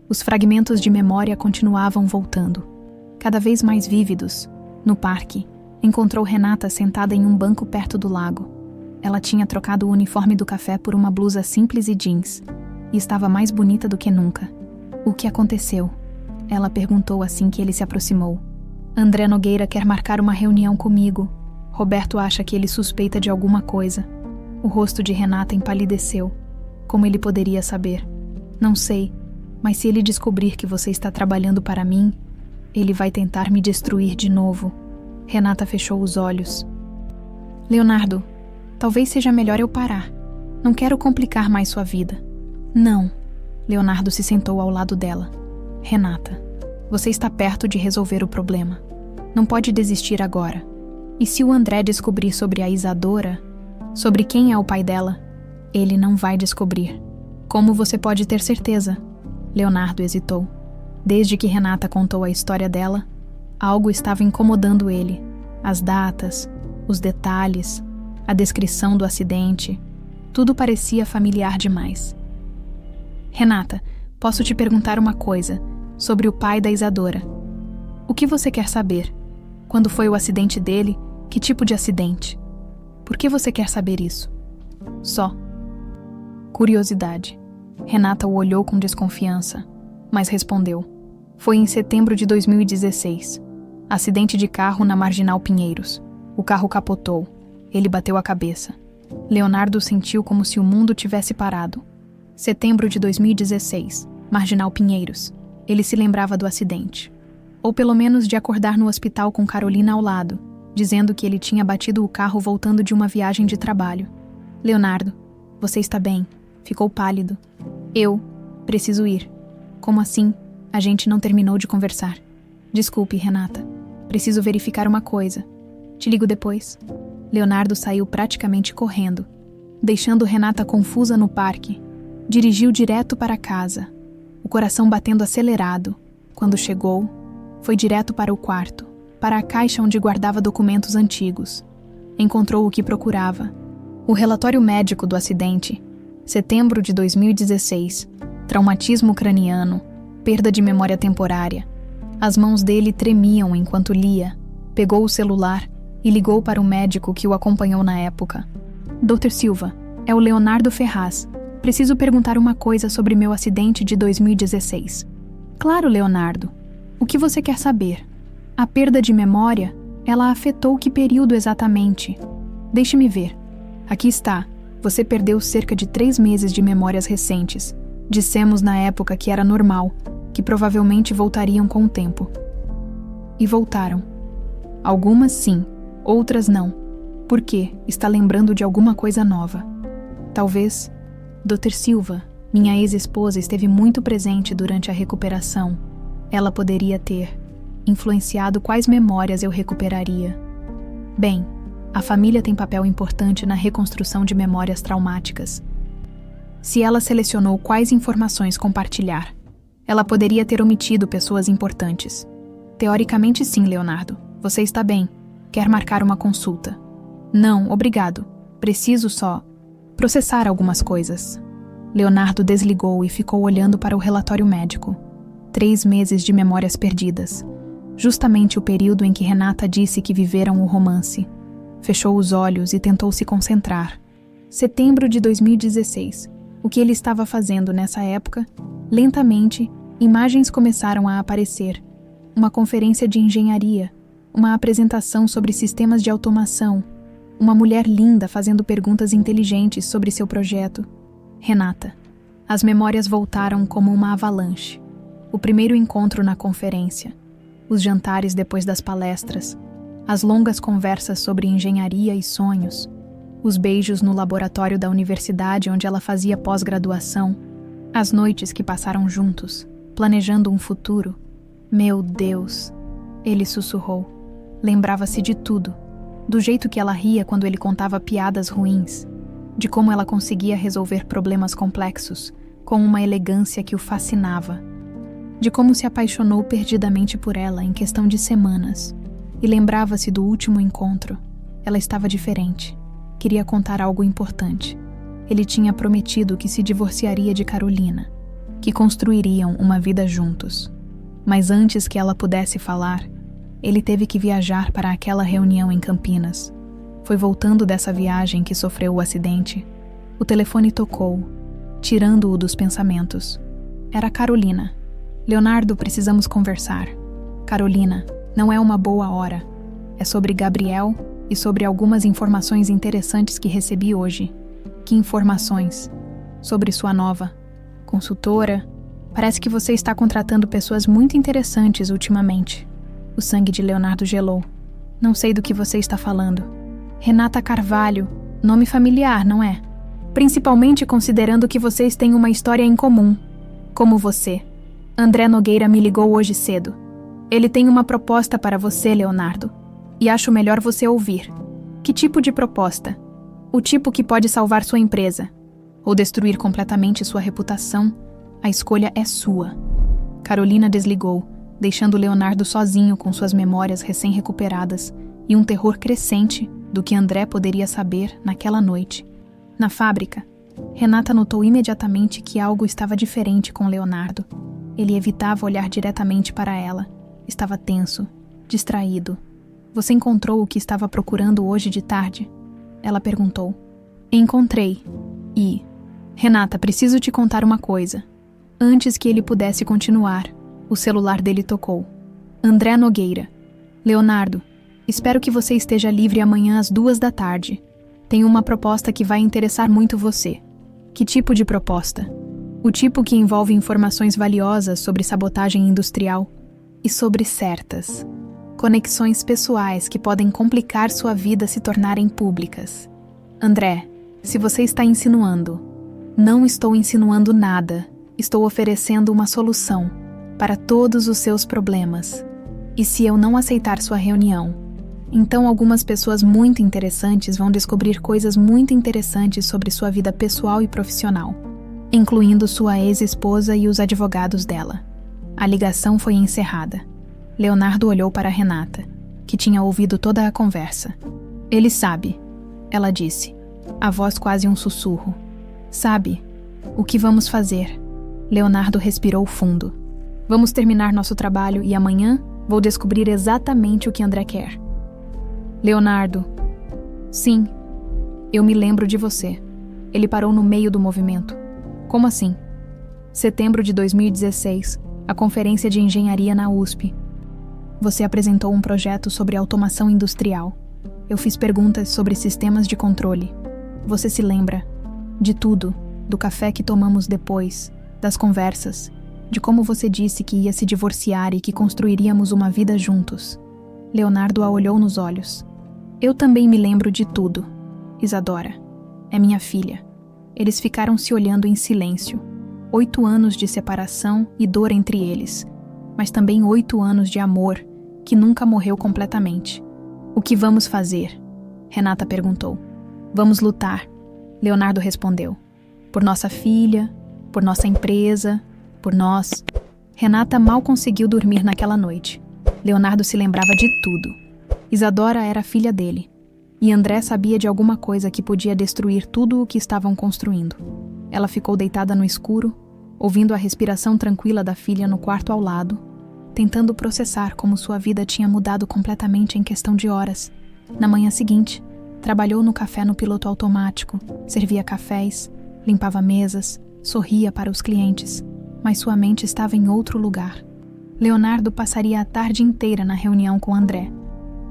Os fragmentos de memória continuavam voltando. Cada vez mais vívidos. No parque, encontrou Renata sentada em um banco perto do lago. Ela tinha trocado o uniforme do café por uma blusa simples e jeans, e estava mais bonita do que nunca. O que aconteceu? Ela perguntou assim que ele se aproximou. André Nogueira quer marcar uma reunião comigo. Roberto acha que ele suspeita de alguma coisa. O rosto de Renata empalideceu. Como ele poderia saber? Não sei, mas se ele descobrir que você está trabalhando para mim, ele vai tentar me destruir de novo. Renata fechou os olhos. Leonardo, talvez seja melhor eu parar. Não quero complicar mais sua vida. Não. Leonardo se sentou ao lado dela. Renata, você está perto de resolver o problema. Não pode desistir agora. E se o André descobrir sobre a Isadora, sobre quem é o pai dela, ele não vai descobrir. Como você pode ter certeza? Leonardo hesitou. Desde que Renata contou a história dela, algo estava incomodando ele. As datas, os detalhes, a descrição do acidente, tudo parecia familiar demais. Renata, posso te perguntar uma coisa sobre o pai da Isadora. O que você quer saber? Quando foi o acidente dele? Que tipo de acidente? Por que você quer saber isso? Só. Curiosidade. Renata o olhou com desconfiança, mas respondeu. Foi em setembro de 2016. Acidente de carro na Marginal Pinheiros. O carro capotou. Ele bateu a cabeça. Leonardo sentiu como se o mundo tivesse parado. Setembro de 2016. Marginal Pinheiros. Ele se lembrava do acidente. Ou pelo menos de acordar no hospital com Carolina ao lado, dizendo que ele tinha batido o carro voltando de uma viagem de trabalho. Leonardo, você está bem? Ficou pálido. Eu preciso ir. Como assim? A gente não terminou de conversar. Desculpe, Renata. Preciso verificar uma coisa. Te ligo depois. Leonardo saiu praticamente correndo, deixando Renata confusa no parque. Dirigiu direto para casa, o coração batendo acelerado. Quando chegou, foi direto para o quarto, para a caixa onde guardava documentos antigos. Encontrou o que procurava. O relatório médico do acidente. Setembro de 2016. Traumatismo craniano. Perda de memória temporária. As mãos dele tremiam enquanto lia. Pegou o celular e ligou para o médico que o acompanhou na época. Dr. Silva, é o Leonardo Ferraz. Preciso perguntar uma coisa sobre meu acidente de 2016. Claro, Leonardo. O que você quer saber? A perda de memória, ela afetou que período exatamente? Deixe-me ver. Aqui está. Você perdeu cerca de 3 meses de memórias recentes. Dissemos na época que era normal, que provavelmente voltariam com o tempo. E voltaram. Algumas sim, outras não. Por quê? Está lembrando de alguma coisa nova. Talvez... Dr. Silva, minha ex-esposa, esteve muito presente durante a recuperação. Ela poderia ter influenciado quais memórias eu recuperaria. Bem, a família tem papel importante na reconstrução de memórias traumáticas. Se ela selecionou quais informações compartilhar, Ela poderia ter omitido pessoas importantes. Teoricamente sim, Leonardo. Você está bem. Quer marcar uma consulta? Não, obrigado. Preciso só processar algumas coisas. Leonardo desligou e ficou olhando para o relatório médico. 3 meses de memórias perdidas. Justamente o período em que Renata disse que viveram o romance. Fechou os olhos e tentou se concentrar. Setembro de 2016. O que ele estava fazendo nessa época? Lentamente, imagens começaram a aparecer. Uma conferência de engenharia, uma apresentação sobre sistemas de automação, uma mulher linda fazendo perguntas inteligentes sobre seu projeto. Renata. As memórias voltaram como uma avalanche. O primeiro encontro na conferência, os jantares depois das palestras, as longas conversas sobre engenharia e sonhos, os beijos no laboratório da universidade onde ela fazia pós-graduação, as noites que passaram juntos, planejando um futuro. Meu Deus! Ele sussurrou. Lembrava-se de tudo, do jeito que ela ria quando ele contava piadas ruins, de como ela conseguia resolver problemas complexos com uma elegância que o fascinava, de como se apaixonou perdidamente por ela em questão de semanas, e lembrava-se do último encontro. Ela estava diferente. Queria contar algo importante. Ele tinha prometido que se divorciaria de Carolina, que construiriam uma vida juntos. Mas antes que ela pudesse falar, ele teve que viajar para aquela reunião em Campinas. Foi voltando dessa viagem que sofreu o acidente. O telefone tocou, tirando-o dos pensamentos. Era Carolina. Leonardo, precisamos conversar. Carolina, não é uma boa hora. É sobre Gabriel e sobre algumas informações interessantes que recebi hoje. Que informações? Sobre sua nova consultora. Parece que você está contratando pessoas muito interessantes ultimamente. O sangue de Leonardo gelou. Não sei do que você está falando. Renata Carvalho, nome familiar, não é? Principalmente considerando que vocês têm uma história em comum. Como você. André Nogueira me ligou hoje cedo. Ele tem uma proposta para você, Leonardo. E acho melhor você ouvir. Que tipo de proposta? O tipo que pode salvar sua empresa. Ou destruir completamente sua reputação. A escolha é sua. Carolina desligou, deixando Leonardo sozinho com suas memórias recém-recuperadas e um terror crescente do que André poderia saber naquela noite. Na fábrica, Renata notou imediatamente que algo estava diferente com Leonardo. Ele evitava olhar diretamente para ela. Estava tenso, distraído. Você encontrou o que estava procurando hoje de tarde? Ela perguntou. Encontrei. E... Renata, preciso te contar uma coisa. Antes que ele pudesse continuar, o celular dele tocou. André Nogueira. Leonardo, espero que você esteja livre amanhã às 14h. Tenho uma proposta que vai interessar muito você. Que tipo de proposta? O tipo que envolve informações valiosas sobre sabotagem industrial e sobre certas conexões pessoais que podem complicar sua vida se tornarem públicas. André, se você está insinuando, não estou insinuando nada. Estou oferecendo uma solução para todos os seus problemas. E se eu não aceitar sua reunião, então algumas pessoas muito interessantes vão descobrir coisas muito interessantes sobre sua vida pessoal e profissional, incluindo sua ex-esposa e os advogados dela. A ligação foi encerrada. Leonardo olhou para Renata, que tinha ouvido toda a conversa. Ele sabe, ela disse, a voz quase um sussurro. Sabe, o que vamos fazer? Leonardo respirou fundo. Vamos terminar nosso trabalho e amanhã vou descobrir exatamente o que André quer. Leonardo. Sim, eu me lembro de você. Ele parou no meio do movimento. Como assim? Setembro de 2016, a conferência de engenharia na USP. Você apresentou um projeto sobre automação industrial. Eu fiz perguntas sobre sistemas de controle. Você se lembra de tudo, do café que tomamos depois, das conversas, de como você disse que ia se divorciar e que construiríamos uma vida juntos. Leonardo a olhou nos olhos. Eu também me lembro de tudo. Isadora. É minha filha. Eles ficaram se olhando em silêncio. 8 anos de separação e dor entre eles, mas também 8 anos de amor que nunca morreu completamente. O que vamos fazer? Renata perguntou. Vamos lutar. Leonardo respondeu. Por nossa filha, por nossa empresa, por nós. Renata mal conseguiu dormir naquela noite. Leonardo se lembrava de tudo. Isadora era filha dele. E André sabia de alguma coisa que podia destruir tudo o que estavam construindo. Ela ficou deitada no escuro, ouvindo a respiração tranquila da filha no quarto ao lado, tentando processar como sua vida tinha mudado completamente em questão de horas. Na manhã seguinte, trabalhou no café no piloto automático, servia cafés, limpava mesas, sorria para os clientes, mas sua mente estava em outro lugar. Leonardo passaria a tarde inteira na reunião com André,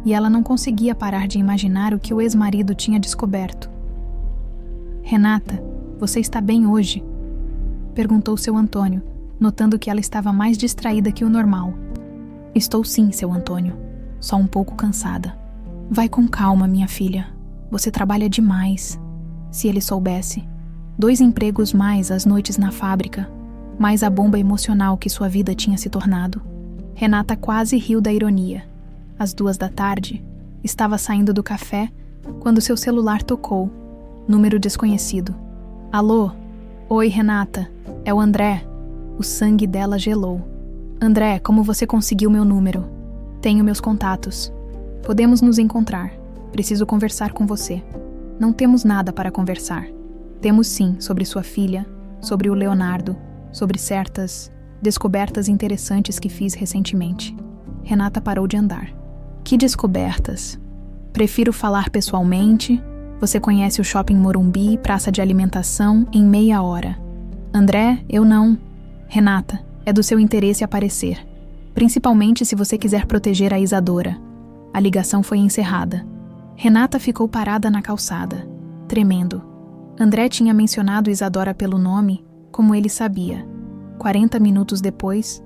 e ela não conseguia parar de imaginar o que o ex-marido tinha descoberto. "Renata, você está bem hoje?" perguntou seu Antônio, notando que ela estava mais distraída que o normal. "Estou sim, seu Antônio, só um pouco cansada." "Vai com calma, minha filha. Você trabalha demais." Se ele soubesse. 2 empregos mais as noites na fábrica, mais a bomba emocional que sua vida tinha se tornado. Renata quase riu da ironia. Às 2 da tarde, estava saindo do café quando seu celular tocou. Número desconhecido. "Alô? Oi, Renata. É o André." O sangue dela gelou. "André, como você conseguiu meu número?" "Tenho meus contatos. Podemos nos encontrar. Preciso conversar com você." "Não temos nada para conversar." "Temos sim, sobre sua filha, sobre o Leonardo, sobre certas descobertas interessantes que fiz recentemente." Renata parou de andar. "Que descobertas?" "Prefiro falar pessoalmente. Você conhece o Shopping Morumbi, praça de alimentação, em meia hora." "André, eu não." "Renata, é do seu interesse aparecer. Principalmente se você quiser proteger a Isadora." A ligação foi encerrada. Renata ficou parada na calçada, tremendo. André tinha mencionado Isadora pelo nome, como ele sabia. 40 minutos depois,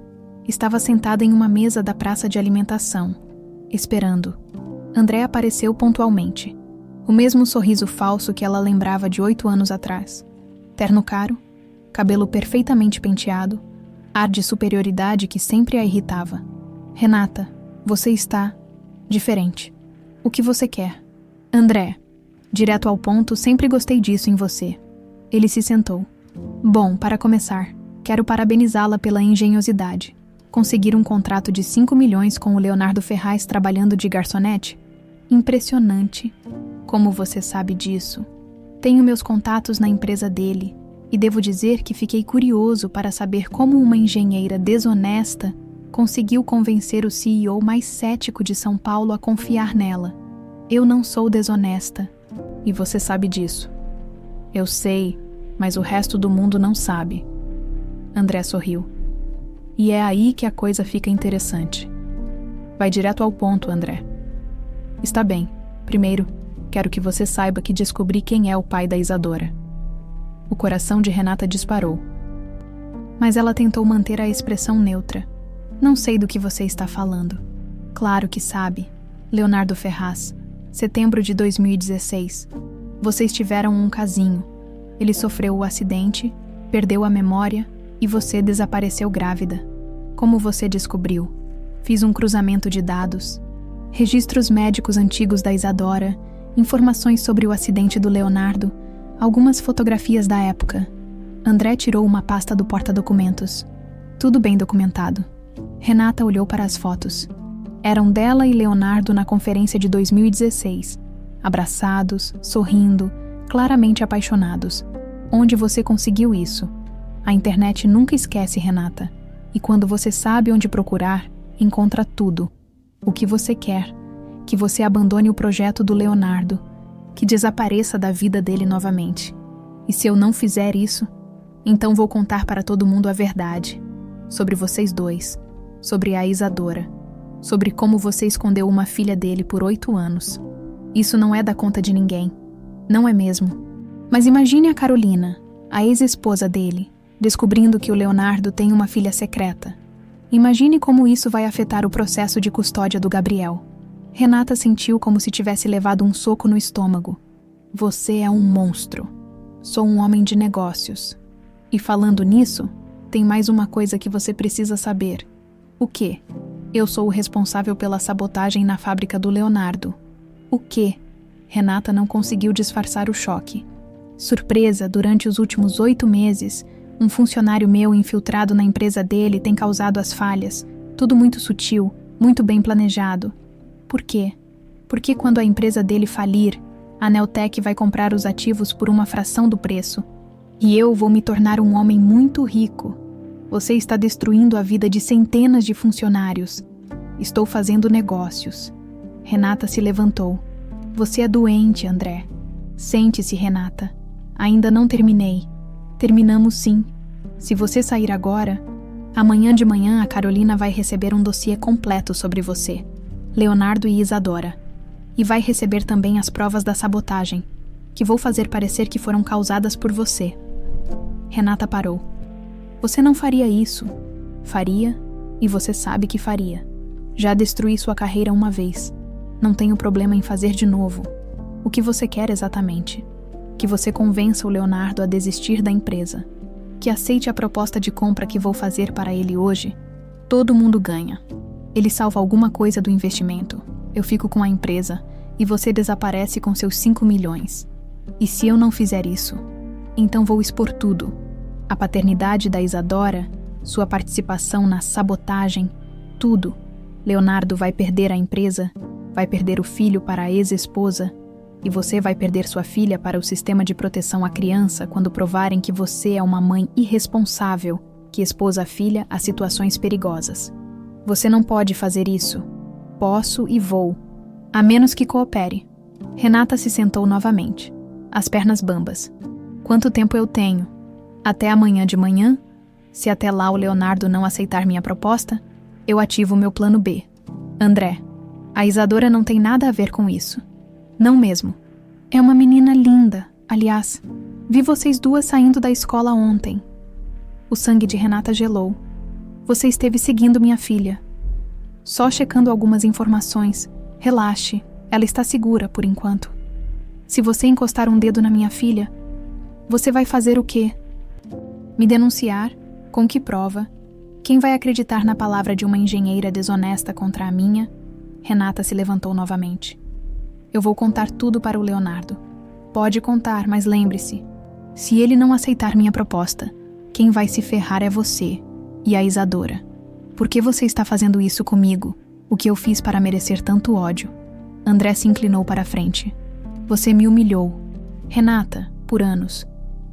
estava sentada em uma mesa da praça de alimentação, esperando. André apareceu pontualmente. O mesmo sorriso falso que ela lembrava de 8 anos atrás. Terno caro, cabelo perfeitamente penteado, ar de superioridade que sempre a irritava. "Renata, você está diferente. O que você quer?" "André, direto ao ponto, sempre gostei disso em você." Ele se sentou. "Bom, para começar, quero parabenizá-la pela engenhosidade. Conseguir um contrato de 5 milhões com o Leonardo Ferraz trabalhando de garçonete? Impressionante. Como você sabe disso?" "Tenho meus contatos na empresa dele, e devo dizer que fiquei curioso para saber como uma engenheira desonesta conseguiu convencer o CEO mais cético de São Paulo a confiar nela. Eu não sou desonesta, e você sabe disso." "Eu sei, mas o resto do mundo não sabe." André sorriu. "E é aí que a coisa fica interessante." "Vai direto ao ponto, André." "Está bem. Primeiro, quero que você saiba que descobri quem é o pai da Isadora." O coração de Renata disparou. Mas ela tentou manter a expressão neutra. "Não sei do que você está falando." "Claro que sabe. Leonardo Ferraz. Setembro de 2016. Vocês tiveram um casinho. Ele sofreu o acidente, perdeu a memória e você desapareceu grávida. Como você descobriu?" "Fiz um cruzamento de dados. Registros médicos antigos da Isadora, informações sobre o acidente do Leonardo, algumas fotografias da época." André tirou uma pasta do porta-documentos. "Tudo bem documentado." Renata olhou para as fotos. Eram dela e Leonardo na conferência de 2016, abraçados, sorrindo, claramente apaixonados. "Onde você conseguiu isso?" "A internet nunca esquece, Renata. E quando você sabe onde procurar, encontra tudo. O que você quer, que você abandone o projeto do Leonardo, que desapareça da vida dele novamente. E se eu não fizer isso, então vou contar para todo mundo a verdade. Sobre vocês dois, sobre a Isadora, sobre como você escondeu uma filha dele por 8 anos. Isso não é da conta de ninguém. Não é mesmo? Mas imagine a Carolina, a ex-esposa dele, descobrindo que o Leonardo tem uma filha secreta. Imagine como isso vai afetar o processo de custódia do Gabriel." Renata sentiu como se tivesse levado um soco no estômago. "Você é um monstro. Sou um homem de negócios. E falando nisso, tem mais uma coisa que você precisa saber." "O quê?" "Eu sou o responsável pela sabotagem na fábrica do Leonardo." "O quê?" Renata não conseguiu disfarçar o choque. Surpresa, durante os últimos 8 meses, Um funcionário meu infiltrado na empresa dele tem causado as falhas. Tudo muito sutil, muito bem planejado. Por quê? Porque quando a empresa dele falir, a Neotech vai comprar os ativos por uma fração do preço. E eu vou me tornar um homem muito rico. Você está destruindo a vida de centenas de funcionários. Estou fazendo negócios. Renata se levantou. Você é doente, André. Sente-se, Renata. Ainda não terminei. Terminamos sim. Se você sair agora, amanhã de manhã a Carolina vai receber um dossiê completo sobre você, Leonardo e Isadora. E vai receber também as provas da sabotagem, que vou fazer parecer que foram causadas por você. Renata parou. Você não faria isso. Faria, e você sabe que faria. Já destruí sua carreira uma vez. Não tenho problema em fazer de novo. O que você quer exatamente? Que você convença o Leonardo a desistir da empresa. Que aceite a proposta de compra que vou fazer para ele hoje. Todo mundo ganha. Ele salva alguma coisa do investimento. Eu fico com a empresa e você desaparece com seus 5 milhões. E se eu não fizer isso, então vou expor tudo. A paternidade da Isadora, sua participação na sabotagem, tudo. Leonardo vai perder a empresa, vai perder o filho para a ex-esposa, e você vai perder sua filha para o sistema de proteção à criança quando provarem que você é uma mãe irresponsável que expôs a filha a situações perigosas. Você não pode fazer isso. Posso e vou, a menos que coopere. Renata se sentou novamente, as pernas bambas. Quanto tempo eu tenho? Até amanhã de manhã? Se até lá o Leonardo não aceitar minha proposta, eu ativo meu plano B. André, a Isadora não tem nada a ver com isso. Não mesmo. É uma menina linda. Aliás, vi vocês duas saindo da escola ontem. O sangue de Renata gelou. Você esteve seguindo minha filha. Só checando algumas informações. Relaxe, ela está segura por enquanto. Se você encostar um dedo na minha filha, você vai fazer o quê? Me denunciar? Com que prova? Quem vai acreditar na palavra de uma engenheira desonesta contra a minha? Renata se levantou novamente. Eu vou contar tudo para o Leonardo. Pode contar, mas lembre-se, se ele não aceitar minha proposta, quem vai se ferrar é você e a Isadora. Por que você está fazendo isso comigo? O que eu fiz para merecer tanto ódio? André se inclinou para a frente. Você me humilhou. Renata, por anos,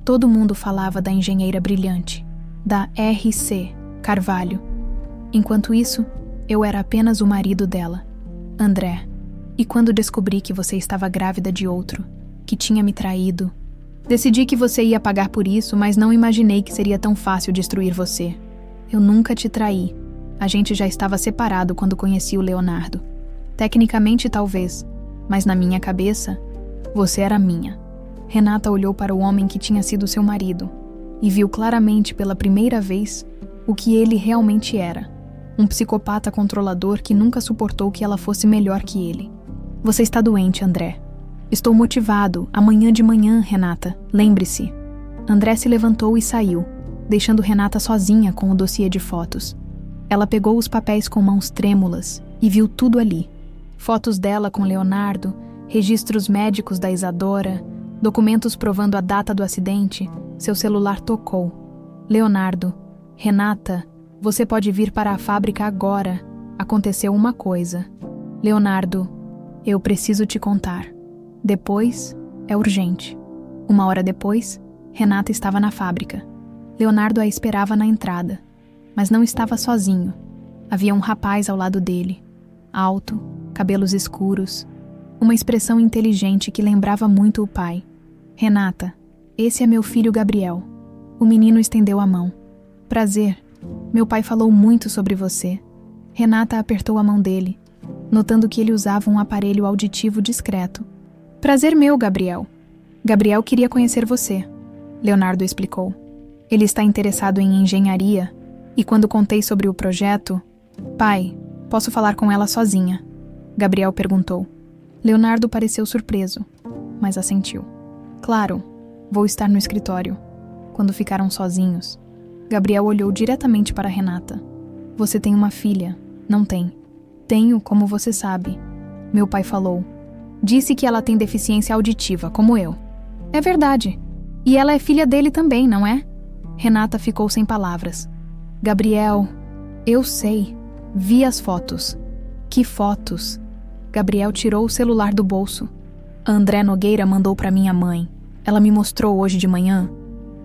todo mundo falava da engenheira brilhante, da R.C. Carvalho. Enquanto isso, eu era apenas o marido dela. André, e quando descobri que você estava grávida de outro, que tinha me traído, decidi que você ia pagar por isso, mas não imaginei que seria tão fácil destruir você. Eu nunca te traí. A gente já estava separado quando conheci o Leonardo. Tecnicamente, talvez, mas na minha cabeça, você era minha. Renata olhou para o homem que tinha sido seu marido e viu claramente pela primeira vez o que ele realmente era. Um psicopata controlador que nunca suportou que ela fosse melhor que ele. Você está doente, André. Estou motivado. Amanhã de manhã, Renata. Lembre-se. André se levantou e saiu, deixando Renata sozinha com o dossiê de fotos. Ela pegou os papéis com mãos trêmulas e viu tudo ali. Fotos dela com Leonardo, registros médicos da Isadora, documentos provando a data do acidente. Seu celular tocou. Leonardo. Renata, você pode vir para a fábrica agora. Aconteceu uma coisa. Leonardo, eu preciso te contar. Depois, é urgente. 1 hora depois, Renata estava na fábrica. Leonardo a esperava na entrada, mas não estava sozinho. Havia um rapaz ao lado dele, alto, cabelos escuros, uma expressão inteligente que lembrava muito o pai. Renata, esse é meu filho Gabriel. O menino estendeu a mão. Prazer, meu pai falou muito sobre você. Renata apertou a mão dele, notando que ele usava um aparelho auditivo discreto. Prazer meu, Gabriel. Gabriel queria conhecer você, Leonardo explicou. Ele está interessado em engenharia, e quando contei sobre o projeto... Pai, posso falar com ela sozinha? Gabriel perguntou. Leonardo pareceu surpreso, mas assentiu. Claro, vou estar no escritório. Quando ficaram sozinhos, Gabriel olhou diretamente para Renata. Você tem uma filha, não tem? Tenho, como você sabe. Meu pai falou. Disse que ela tem deficiência auditiva, como eu. É verdade. E ela é filha dele também, não é? Renata ficou sem palavras. Gabriel, eu sei. Vi as fotos. Que fotos? Gabriel tirou o celular do bolso. André Nogueira mandou para minha mãe. Ela me mostrou hoje de manhã.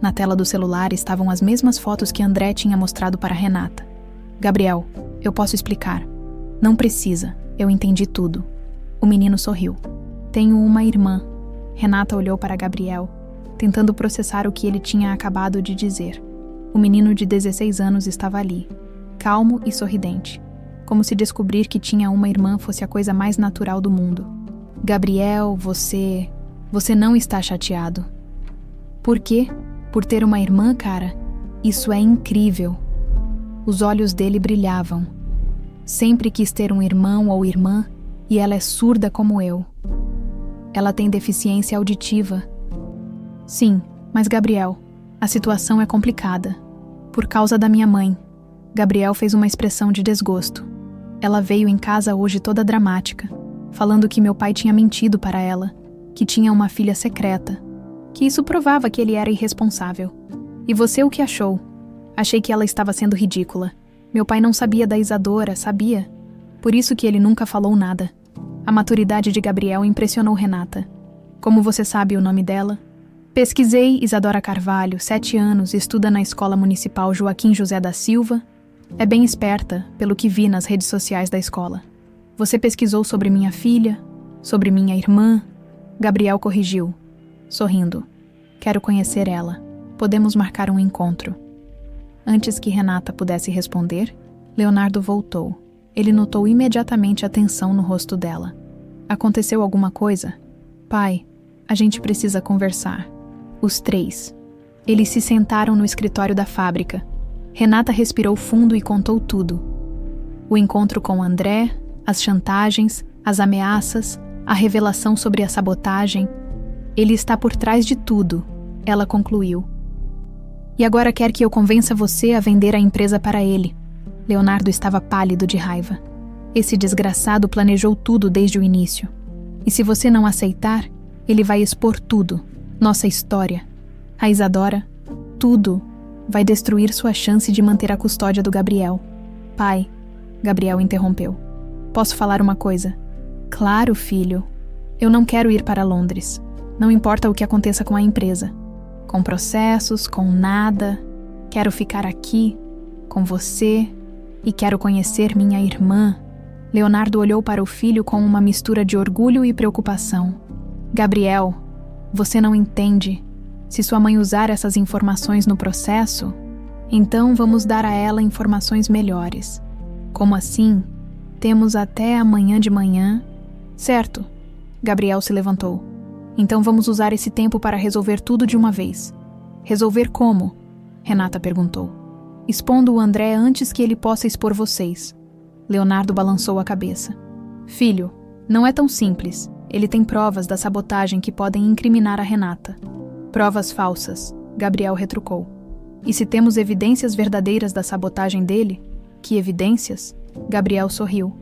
Na tela do celular estavam as mesmas fotos que André tinha mostrado para Renata. Gabriel, eu posso explicar. Não precisa, eu entendi tudo. O menino sorriu. Tenho uma irmã. Renata olhou para Gabriel, tentando processar o que ele tinha acabado de dizer. O menino de 16 anos estava ali, calmo e sorridente, como se descobrir que tinha uma irmã fosse a coisa mais natural do mundo. Gabriel, você não está chateado. Por quê? Por ter uma irmã, cara? Isso é incrível. Os olhos dele brilhavam. Sempre quis ter um irmão ou irmã, e ela é surda como eu. Ela tem deficiência auditiva. Sim, mas Gabriel, a situação é complicada. Por causa da minha mãe. Gabriel fez uma expressão de desgosto. Ela veio em casa hoje toda dramática, falando que meu pai tinha mentido para ela, que tinha uma filha secreta, que isso provava que ele era irresponsável. E você o que achou? Achei que ela estava sendo ridícula. Meu pai não sabia da Isadora, sabia? Por isso que ele nunca falou nada. A maturidade de Gabriel impressionou Renata. Como você sabe o nome dela? Pesquisei Isadora Carvalho, 7 anos, estuda na Escola Municipal Joaquim José da Silva. É bem esperta, pelo que vi nas redes sociais da escola. Você pesquisou sobre minha filha? Sobre minha irmã? Gabriel corrigiu, sorrindo. Quero conhecer ela. Podemos marcar um encontro. Antes que Renata pudesse responder, Leonardo voltou. Ele notou imediatamente a tensão no rosto dela. Aconteceu alguma coisa? Pai, a gente precisa conversar. Os 3. Eles se sentaram no escritório da fábrica. Renata respirou fundo e contou tudo. O encontro com André, as chantagens, as ameaças, a revelação sobre a sabotagem. Ele está por trás de tudo, ela concluiu. E agora quer que eu convença você a vender a empresa para ele. Leonardo estava pálido de raiva. Esse desgraçado planejou tudo desde o início. E se você não aceitar, ele vai expor tudo. Nossa história. A Isadora. Tudo. Vai destruir sua chance de manter a custódia do Gabriel. Pai. Gabriel interrompeu. Posso falar uma coisa? Claro, filho. Eu não quero ir para Londres. Não importa o que aconteça com a empresa. Com processos, com nada. Quero ficar aqui, com você, e quero conhecer minha irmã. Leonardo olhou para o filho com uma mistura de orgulho e preocupação. Gabriel, você não entende. Se sua mãe usar essas informações no processo, então vamos dar a ela informações melhores. Como assim? Temos até amanhã de manhã. Certo. Gabriel se levantou. Então vamos usar esse tempo para resolver tudo de uma vez. Resolver como? Renata perguntou. Expondo o André antes que ele possa expor vocês. Leonardo balançou a cabeça. Filho, não é tão simples. Ele tem provas da sabotagem que podem incriminar a Renata. Provas falsas, Gabriel retrucou. E se temos evidências verdadeiras da sabotagem dele? Que evidências? Gabriel sorriu.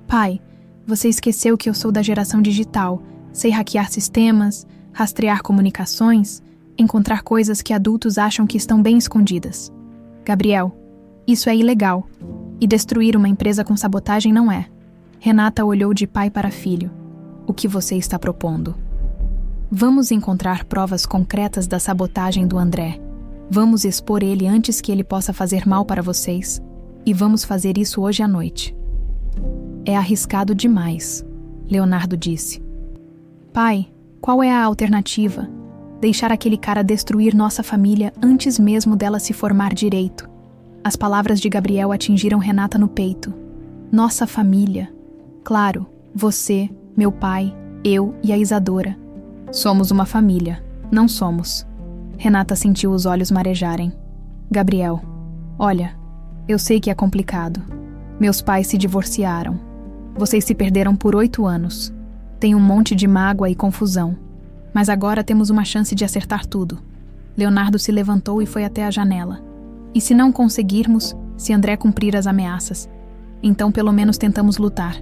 Pai, você esqueceu que eu sou da geração digital. Sei hackear sistemas, rastrear comunicações, encontrar coisas que adultos acham que estão bem escondidas. Gabriel, isso é ilegal. E destruir uma empresa com sabotagem não é. Renata olhou de pai para filho. O que você está propondo? Vamos encontrar provas concretas da sabotagem do André. Vamos expor ele antes que ele possa fazer mal para vocês. E vamos fazer isso hoje à noite. É arriscado demais, Leonardo disse. Pai, qual é a alternativa? Deixar aquele cara destruir nossa família antes mesmo dela se formar direito. As palavras de Gabriel atingiram Renata no peito. Nossa família. Claro, você, meu pai, eu e a Isadora. Somos uma família, não somos. Renata sentiu os olhos marejarem. Gabriel, olha, eu sei que é complicado. Meus pais se divorciaram. Vocês se perderam por 8 anos. Tem um monte de mágoa e confusão. Mas agora temos uma chance de acertar tudo. Leonardo se levantou e foi até a janela. E se não conseguirmos, se André cumprir as ameaças? Então pelo menos tentamos lutar.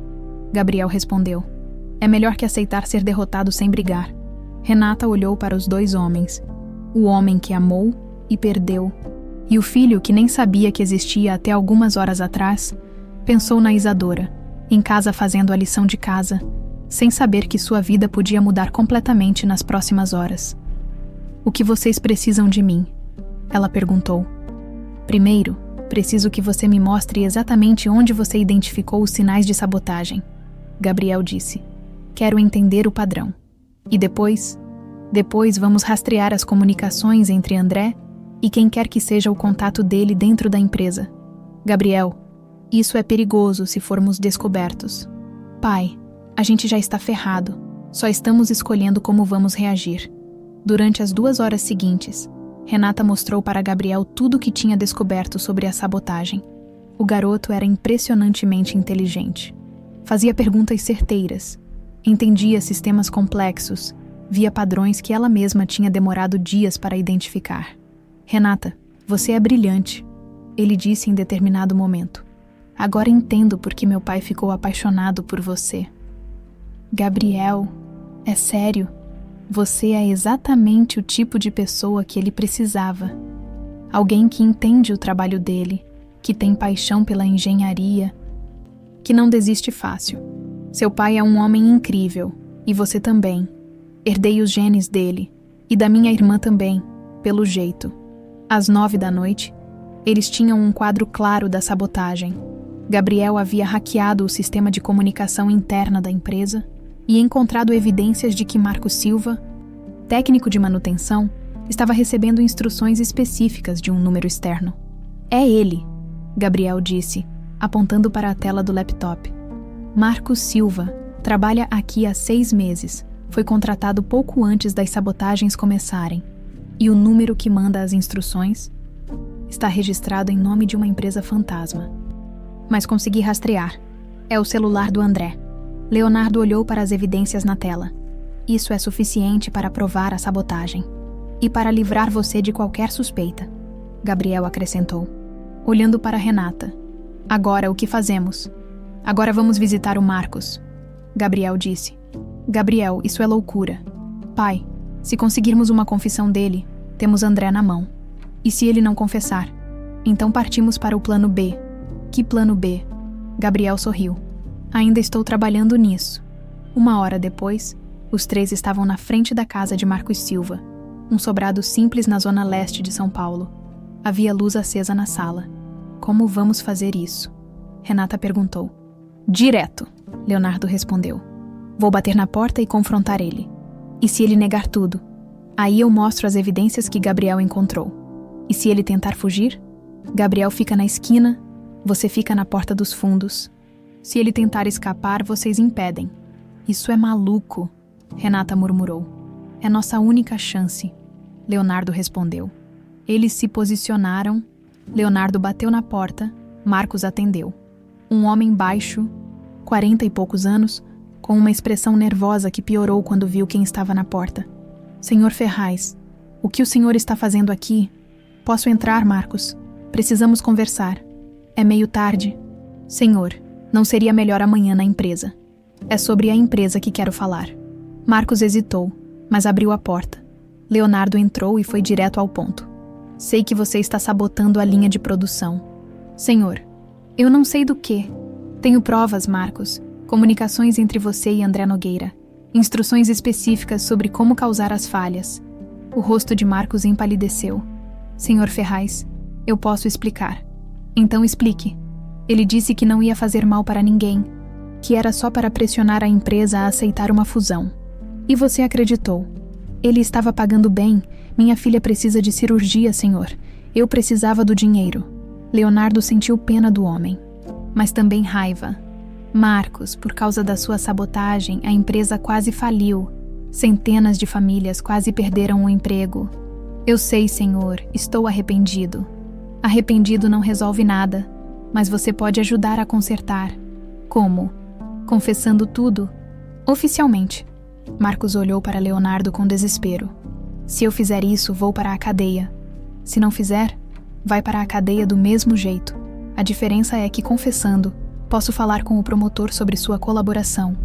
Gabriel respondeu. É melhor que aceitar ser derrotado sem brigar. Renata olhou para os 2 homens. O homem que amou e perdeu. E o filho, que nem sabia que existia até algumas horas atrás, pensou na Isadora, em casa fazendo a lição de casa, sem saber que sua vida podia mudar completamente nas próximas horas. "O que vocês precisam de mim?" ela perguntou. "Primeiro, preciso que você me mostre exatamente onde você identificou os sinais de sabotagem", Gabriel disse. "Quero entender o padrão. E depois vamos rastrear as comunicações entre André e quem quer que seja o contato dele dentro da empresa. Gabriel, isso é perigoso se formos descobertos. Pai, a gente já está ferrado. Só estamos escolhendo como vamos reagir." Durante as 2 horas seguintes, Renata mostrou para Gabriel tudo o que tinha descoberto sobre a sabotagem. O garoto era impressionantemente inteligente. Fazia perguntas certeiras, entendia sistemas complexos, via padrões que ela mesma tinha demorado dias para identificar. "Renata, você é brilhante", ele disse em determinado momento. "Agora entendo por que meu pai ficou apaixonado por você." "Gabriel, é sério? Você é exatamente o tipo de pessoa que ele precisava. Alguém que entende o trabalho dele, que tem paixão pela engenharia, que não desiste fácil. Seu pai é um homem incrível, e você também. Herdei os genes dele, e da minha irmã também, pelo jeito." Às 9 da noite, eles tinham um quadro claro da sabotagem. Gabriel havia hackeado o sistema de comunicação interna da empresa e encontrado evidências de que Marcos Silva, técnico de manutenção, estava recebendo instruções específicas de um número externo. "É ele", Gabriel disse, apontando para a tela do laptop. "Marcos Silva trabalha aqui há 6 meses. Foi contratado pouco antes das sabotagens começarem. E o número que manda as instruções está registrado em nome de uma empresa fantasma. Mas consegui rastrear. É o celular do André." Leonardo olhou para as evidências na tela. "Isso é suficiente para provar a sabotagem. E para livrar você de qualquer suspeita", Gabriel acrescentou, olhando para Renata. "Agora o que fazemos?" "Agora vamos visitar o Marcos", Gabriel disse. "Gabriel, isso é loucura. Pai, se conseguirmos uma confissão dele, temos André na mão. E se ele não confessar? Então partimos para o plano B." "Que plano B?" Gabriel sorriu. "Ainda estou trabalhando nisso." 1 hora depois, os 3 estavam na frente da casa de Marcos Silva, um sobrado simples na zona leste de São Paulo. Havia luz acesa na sala. "Como vamos fazer isso?" Renata perguntou. "Direto", Leonardo respondeu. "Vou bater na porta e confrontar ele. E se ele negar tudo? Aí eu mostro as evidências que Gabriel encontrou. E se ele tentar fugir? Gabriel fica na esquina, você fica na porta dos fundos. Se ele tentar escapar, vocês impedem." "Isso é maluco", Renata murmurou. "É nossa única chance", Leonardo respondeu. Eles se posicionaram, Leonardo bateu na porta, Marcos atendeu. Um homem baixo, 40 e poucos anos, com uma expressão nervosa que piorou quando viu quem estava na porta. "Senhor Ferraz, o que o senhor está fazendo aqui?" "Posso entrar, Marcos? Precisamos conversar." "É meio tarde." "Senhor, não seria melhor amanhã na empresa? É sobre a empresa que quero falar." Marcos hesitou, mas abriu a porta. Leonardo entrou e foi direto ao ponto. "Sei que você está sabotando a linha de produção." "Senhor, eu não sei do quê. Tenho provas, Marcos. Comunicações entre você e André Nogueira. Instruções específicas sobre como causar as falhas." O rosto de Marcos empalideceu. "Senhor Ferraz, eu posso explicar." "Então explique." Ele disse que não ia fazer mal para ninguém, que era só para pressionar a empresa a aceitar uma fusão. E você acreditou. Ele estava pagando bem. "Minha filha precisa de cirurgia, senhor. Eu precisava do dinheiro." Leonardo sentiu pena do homem, mas também raiva. "Marcos, por causa da sua sabotagem, a empresa quase faliu. Centenas de famílias quase perderam o emprego." "Eu sei, senhor, estou arrependido." "Arrependido não resolve nada, mas você pode ajudar a consertar." "Como?" "Confessando tudo. Oficialmente." Marcos olhou para Leonardo com desespero. "Se eu fizer isso, vou para a cadeia. Se não fizer, vai para a cadeia do mesmo jeito. A diferença é que, confessando, posso falar com o promotor sobre sua colaboração.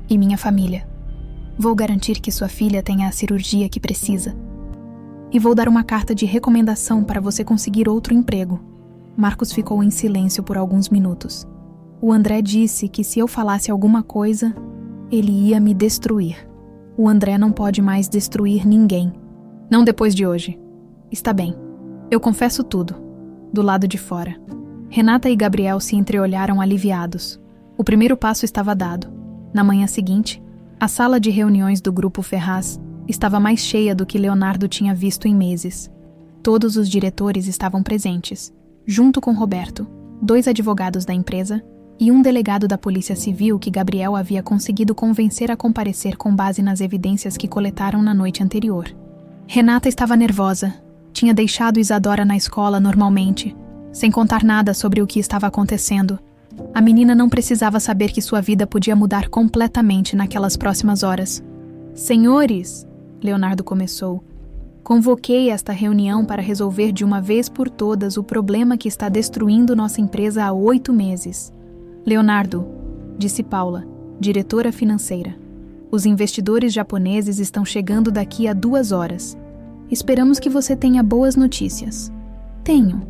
E minha família. Vou garantir que sua filha tenha a cirurgia que precisa." E vou dar uma carta de recomendação para você conseguir outro emprego. Marcos ficou em silêncio por alguns minutos. O André disse que se eu falasse alguma coisa, ele ia me destruir. O André não pode mais destruir ninguém. Não depois de hoje. Está bem. Eu confesso tudo. Do lado de fora. Renata e Gabriel se entreolharam aliviados. O primeiro passo estava dado. Na manhã seguinte, a sala de reuniões do Grupo Ferraz estava mais cheia do que Leonardo tinha visto em meses. Todos os diretores estavam presentes, junto com Roberto, 2 advogados da empresa e um delegado da Polícia Civil que Gabriel havia conseguido convencer a comparecer com base nas evidências que coletaram na noite anterior. Renata estava nervosa. Tinha deixado Isadora na escola normalmente, sem contar nada sobre o que estava acontecendo. A menina não precisava saber que sua vida podia mudar completamente naquelas próximas horas. Senhores, Leonardo começou, convoquei esta reunião para resolver de uma vez por todas o problema que está destruindo nossa empresa há 8 meses. Leonardo, disse Paula, diretora financeira. Os investidores japoneses estão chegando daqui a 2 horas. Esperamos que você tenha boas notícias. Tenho.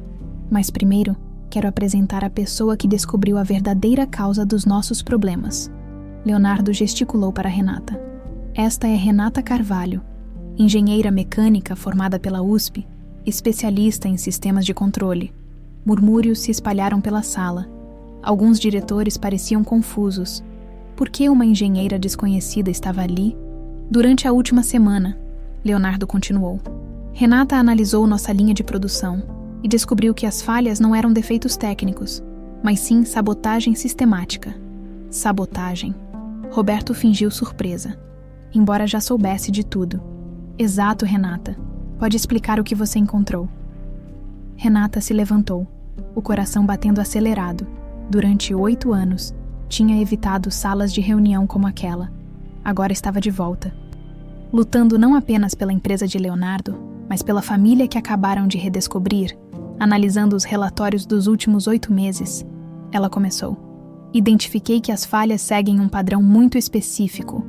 Mas primeiro, quero apresentar a pessoa que descobriu a verdadeira causa dos nossos problemas. Leonardo gesticulou para Renata. Esta é Renata Carvalho, engenheira mecânica formada pela USP, especialista em sistemas de controle. Murmúrios se espalharam pela sala. Alguns diretores pareciam confusos. Por que uma engenheira desconhecida estava ali? Durante a última semana, Leonardo continuou. Renata analisou nossa linha de produção e descobriu que as falhas não eram defeitos técnicos, mas sim sabotagem sistemática. Sabotagem. Roberto fingiu surpresa, embora já soubesse de tudo. Exato, Renata. Pode explicar o que você encontrou. Renata se levantou, o coração batendo acelerado. Durante 8 anos, tinha evitado salas de reunião como aquela. Agora estava de volta. Lutando não apenas pela empresa de Leonardo, mas pela família que acabaram de redescobrir, analisando os relatórios dos últimos 8 meses, ela começou. Identifiquei que as falhas seguem um padrão muito específico.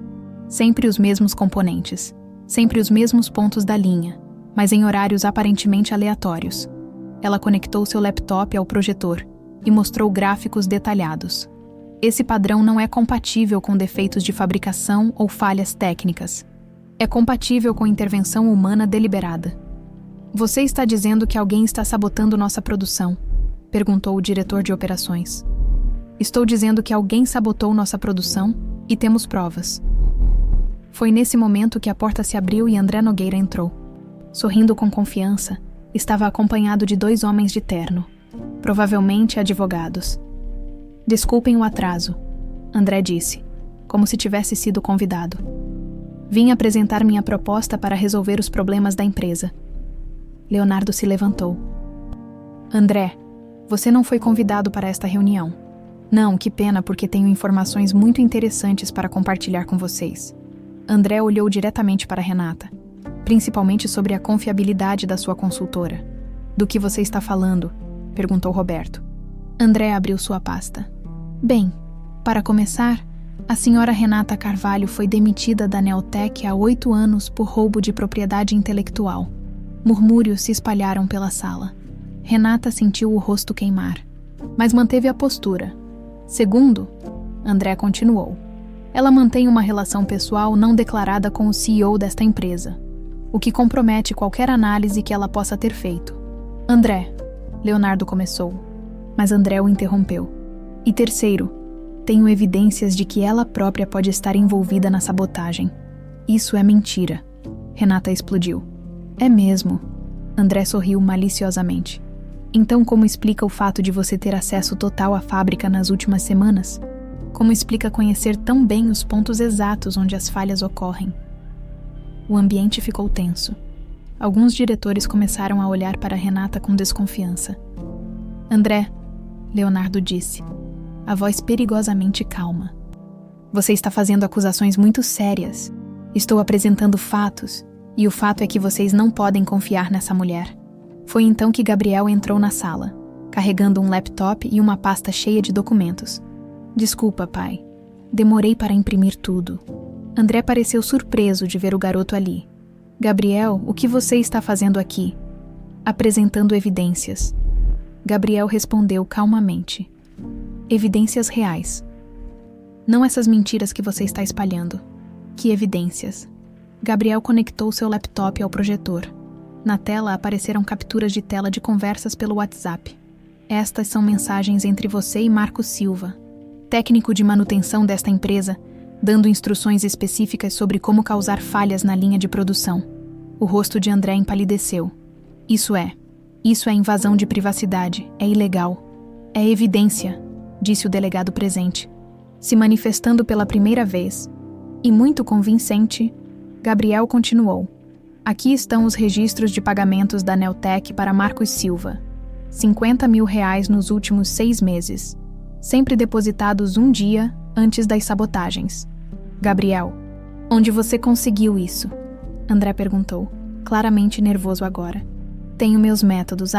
Sempre os mesmos componentes, sempre os mesmos pontos da linha, mas em horários aparentemente aleatórios. Ela conectou seu laptop ao projetor e mostrou gráficos detalhados. Esse padrão não é compatível com defeitos de fabricação ou falhas técnicas. É compatível com intervenção humana deliberada. Você está dizendo que alguém está sabotando nossa produção? Perguntou o diretor de operações. Estou dizendo que alguém sabotou nossa produção e temos provas. Foi nesse momento que a porta se abriu e André Nogueira entrou. Sorrindo com confiança, estava acompanhado de 2 homens de terno, provavelmente advogados. Desculpem o atraso, André disse, como se tivesse sido convidado. Vim apresentar minha proposta para resolver os problemas da empresa. Leonardo se levantou. André, você não foi convidado para esta reunião. Não, que pena, porque tenho informações muito interessantes para compartilhar com vocês. André olhou diretamente para Renata, principalmente sobre a confiabilidade da sua consultora. Do que você está falando? Perguntou Roberto. André abriu sua pasta. Bem, para começar, a senhora Renata Carvalho foi demitida da Neotec há 8 anos por roubo de propriedade intelectual. Murmúrios se espalharam pela sala. Renata sentiu o rosto queimar, mas manteve a postura. Segundo, André continuou, ela mantém uma relação pessoal não declarada com o CEO desta empresa, o que compromete qualquer análise que ela possa ter feito. André, Leonardo começou, mas André o interrompeu. E terceiro, tenho evidências de que ela própria pode estar envolvida na sabotagem. Isso é mentira. Renata explodiu. É mesmo. André sorriu maliciosamente. Então como explica o fato de você ter acesso total à fábrica nas últimas semanas? Como explica conhecer tão bem os pontos exatos onde as falhas ocorrem? O ambiente ficou tenso. Alguns diretores começaram a olhar para Renata com desconfiança. André, Leonardo disse, a voz perigosamente calma. Você está fazendo acusações muito sérias. Estou apresentando fatos, e o fato é que vocês não podem confiar nessa mulher. Foi então que Gabriel entrou na sala, carregando um laptop e uma pasta cheia de documentos. Desculpa, pai. Demorei para imprimir tudo. André pareceu surpreso de ver o garoto ali. Gabriel, o que você está fazendo aqui? Apresentando evidências. Gabriel respondeu calmamente. Evidências reais. Não essas mentiras que você está espalhando. Que evidências? Gabriel conectou seu laptop ao projetor. Na tela apareceram capturas de tela de conversas pelo WhatsApp. Estas são mensagens entre você e Marcos Silva, técnico de manutenção desta empresa, dando instruções específicas sobre como causar falhas na linha de produção. O rosto de André empalideceu. Isso é invasão de privacidade, é ilegal. É evidência, disse o delegado presente. Se manifestando pela primeira vez, e muito convincente, Gabriel continuou. Aqui estão os registros de pagamentos da Neotec para Marcos Silva. R$50 mil nos últimos 6 meses, sempre depositados um dia antes das sabotagens. Gabriel, onde você conseguiu isso? André perguntou, claramente nervoso agora. Tenho meus métodos,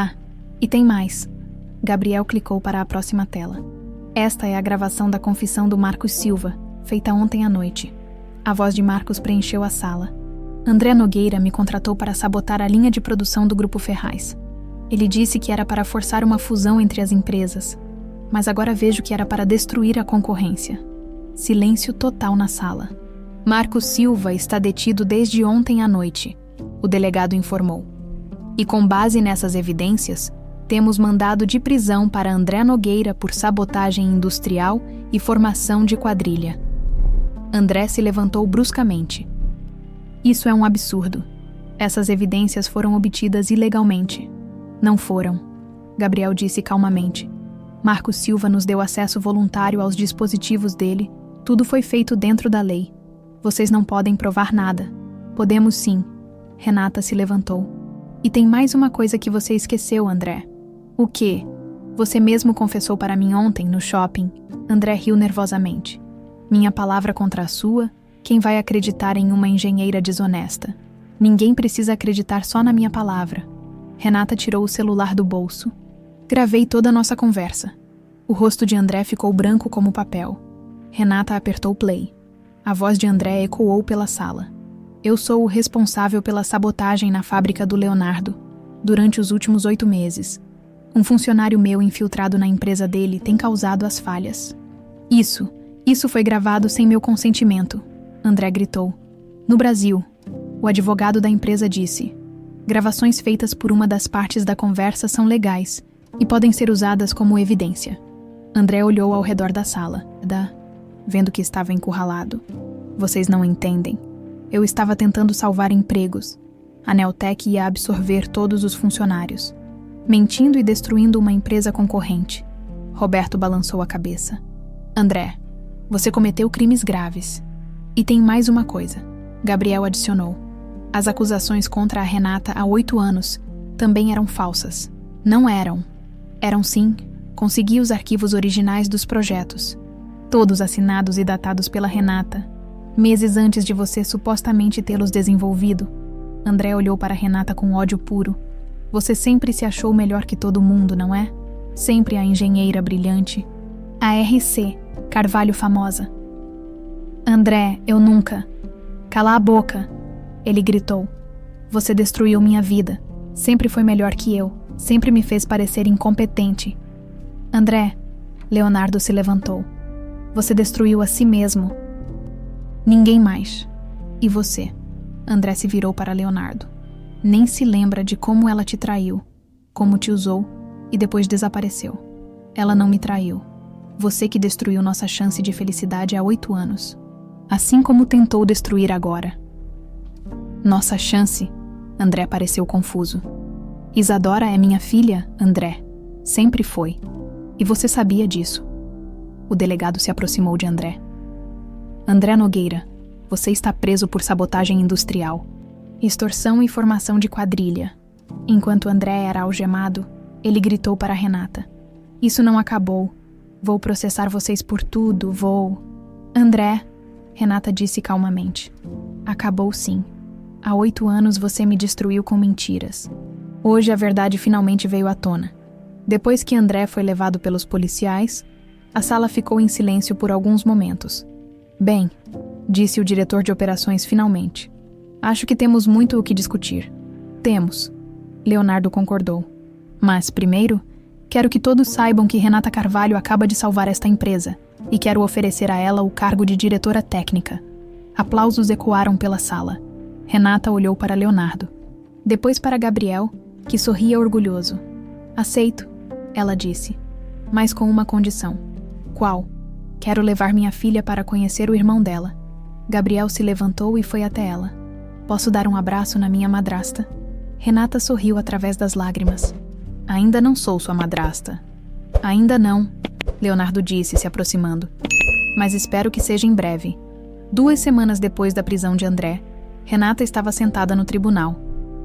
e tem mais. Gabriel clicou para a próxima tela. Esta é a gravação da confissão do Marcos Silva, feita ontem à noite. A voz de Marcos preencheu a sala. André Nogueira me contratou para sabotar a linha de produção do Grupo Ferraz. Ele disse que era para forçar uma fusão entre as empresas, mas agora vejo que era para destruir a concorrência. Silêncio total na sala. Marcos Silva está detido desde ontem à noite, o delegado informou. E com base nessas evidências, temos mandado de prisão para André Nogueira por sabotagem industrial e formação de quadrilha. André se levantou bruscamente. Isso é um absurdo. Essas evidências foram obtidas ilegalmente. Não foram, Gabriel disse calmamente. Marcos Silva nos deu acesso voluntário aos dispositivos dele. Tudo foi feito dentro da lei. Vocês não podem provar nada. Podemos sim. Renata se levantou. E tem mais uma coisa que você esqueceu, André. O quê? Você mesmo confessou para mim ontem, no shopping. André riu nervosamente. Minha palavra contra a sua? Quem vai acreditar em uma engenheira desonesta? Ninguém precisa acreditar só na minha palavra. Renata tirou o celular do bolso. Gravei toda a nossa conversa. O rosto de André ficou branco como papel. Renata apertou play. A voz de André ecoou pela sala. Eu sou o responsável pela sabotagem na fábrica do Leonardo, durante os últimos 8 meses. Um funcionário meu infiltrado na empresa dele tem causado as falhas. Isso foi gravado sem meu consentimento, André gritou. No Brasil, o advogado da empresa disse: gravações feitas por uma das partes da conversa são legais e podem ser usadas como evidência. André olhou ao redor da sala, vendo que estava encurralado. Vocês não entendem. Eu estava tentando salvar empregos. A Neotec ia absorver todos os funcionários, mentindo e destruindo uma empresa concorrente. Roberto balançou a cabeça. André, você cometeu crimes graves. E tem mais uma coisa, Gabriel adicionou. As acusações contra a Renata há 8 anos também eram falsas. Não eram. Eram sim. Consegui os arquivos originais dos projetos. Todos assinados e datados pela Renata, meses antes de você supostamente tê-los desenvolvido. André olhou para Renata com ódio puro. Você sempre se achou melhor que todo mundo, não é? Sempre a engenheira brilhante. A RC, Carvalho famosa. André, eu nunca. Cala a boca, ele gritou. Você destruiu minha vida. Sempre foi melhor que eu. Sempre me fez parecer incompetente. André, Leonardo se levantou. Você destruiu a si mesmo. Ninguém mais. E você? André se virou para Leonardo. Nem se lembra de como ela te traiu, como te usou e depois desapareceu. Ela não me traiu. Você que destruiu nossa chance de felicidade há 8 anos. Assim como tentou destruir agora. Nossa chance? André pareceu confuso. Isadora é minha filha, André. Sempre foi. E você sabia disso. O delegado se aproximou de André. André Nogueira, você está preso por sabotagem industrial, extorsão e formação de quadrilha. Enquanto André era algemado, ele gritou para Renata. Isso não acabou. Vou processar vocês por tudo, vou... André, Renata disse calmamente. Acabou sim. Há 8 anos você me destruiu com mentiras. Hoje a verdade finalmente veio à tona. Depois que André foi levado pelos policiais, a sala ficou em silêncio por alguns momentos. Bem, disse o diretor de operações finalmente. Acho que temos muito o que discutir. Temos. Leonardo concordou. Mas, primeiro, quero que todos saibam que Renata Carvalho acaba de salvar esta empresa e quero oferecer a ela o cargo de diretora técnica. Aplausos ecoaram pela sala. Renata olhou para Leonardo. Depois para Gabriel, que sorria orgulhoso. Aceito, ela disse, mas com uma condição. Qual? Quero levar minha filha para conhecer o irmão dela. Gabriel se levantou e foi até ela. Posso dar um abraço na minha madrasta? Renata sorriu através das lágrimas. Ainda não sou sua madrasta. Ainda não, Leonardo disse, se aproximando. Mas espero que seja em breve. 2 semanas depois da prisão de André, Renata estava sentada no tribunal,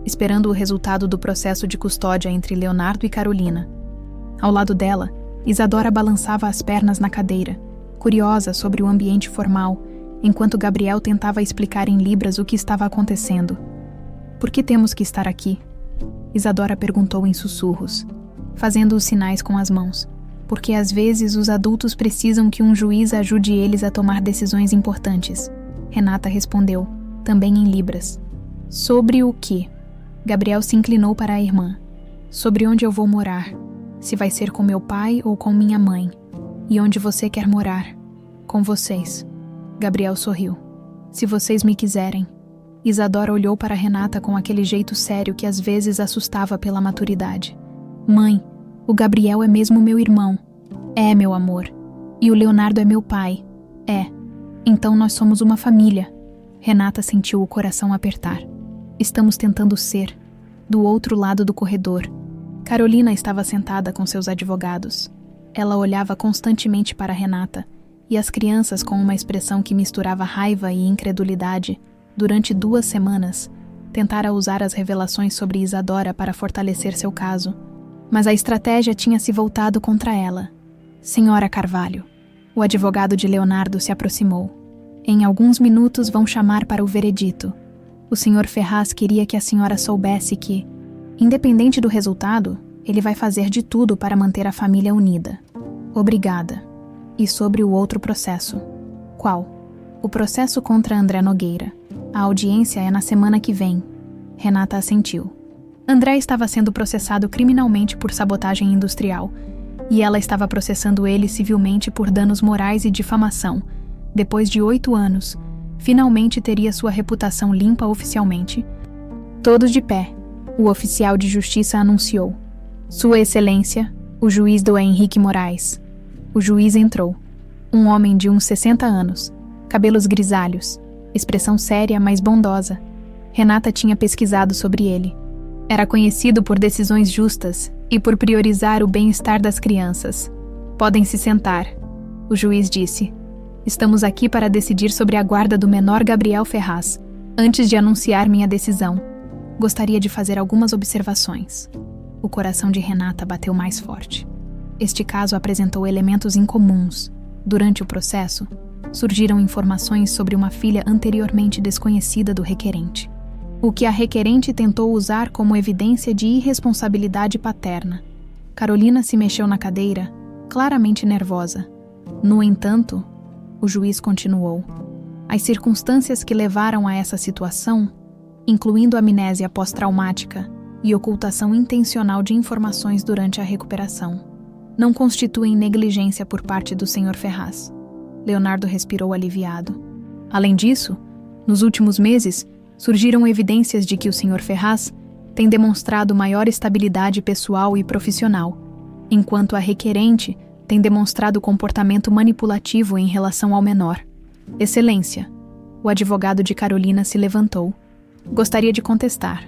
esperando o resultado do processo de custódia entre Leonardo e Carolina. Ao lado dela, Isadora balançava as pernas na cadeira, curiosa sobre o ambiente formal, enquanto Gabriel tentava explicar em libras o que estava acontecendo. Por que temos que estar aqui? Isadora perguntou em sussurros, fazendo os sinais com as mãos. Porque às vezes os adultos precisam que um juiz ajude eles a tomar decisões importantes. Renata respondeu, também em libras. Sobre o quê? Gabriel se inclinou para a irmã. Sobre onde eu vou morar. Se vai ser com meu pai ou com minha mãe. E onde você quer morar? Com vocês. Gabriel sorriu. Se vocês me quiserem. Isadora olhou para Renata com aquele jeito sério que às vezes assustava pela maturidade. Mãe, o Gabriel é mesmo meu irmão. É, meu amor. E o Leonardo é meu pai. É. Então nós somos uma família. Renata sentiu o coração apertar. Estamos tentando ser. Do outro lado do corredor. Carolina estava sentada com seus advogados. Ela olhava constantemente para Renata, e as crianças, com uma expressão que misturava raiva e incredulidade, durante 2 semanas, tentaram usar as revelações sobre Isadora para fortalecer seu caso. Mas a estratégia tinha se voltado contra ela. Senhora Carvalho, o advogado de Leonardo se aproximou. Em alguns minutos vão chamar para o veredito. O Sr. Ferraz queria que a senhora soubesse que, independente do resultado, ele vai fazer de tudo para manter a família unida. Obrigada. E sobre o outro processo. Qual? O processo contra André Nogueira. A audiência é na semana que vem. Renata assentiu. André estava sendo processado criminalmente por sabotagem industrial, e ela estava processando ele civilmente por danos morais e difamação. Depois de 8 anos, finalmente teria sua reputação limpa oficialmente. Todos de pé, o oficial de justiça anunciou. Sua Excelência, o juiz do Henrique Moraes. O juiz entrou. Um homem de uns 60 anos, cabelos grisalhos, expressão séria, mas bondosa. Renata tinha pesquisado sobre ele. Era conhecido por decisões justas e por priorizar o bem-estar das crianças. Podem se sentar, o juiz disse. Estamos aqui para decidir sobre a guarda do menor Gabriel Ferraz. Antes de anunciar minha decisão, gostaria de fazer algumas observações. O coração de Renata bateu mais forte. Este caso apresentou elementos incomuns. Durante o processo, surgiram informações sobre uma filha anteriormente desconhecida do requerente, o que a requerente tentou usar como evidência de irresponsabilidade paterna. Carolina se mexeu na cadeira, claramente nervosa. No entanto, o juiz continuou. As circunstâncias que levaram a essa situação, incluindo amnésia pós-traumática e ocultação intencional de informações durante a recuperação, não constituem negligência por parte do Sr. Ferraz. Leonardo respirou aliviado. Além disso, nos últimos meses, surgiram evidências de que o Sr. Ferraz tem demonstrado maior estabilidade pessoal e profissional, enquanto a requerente tem demonstrado comportamento manipulativo em relação ao menor. Excelência, o advogado de Carolina se levantou. Gostaria de contestar.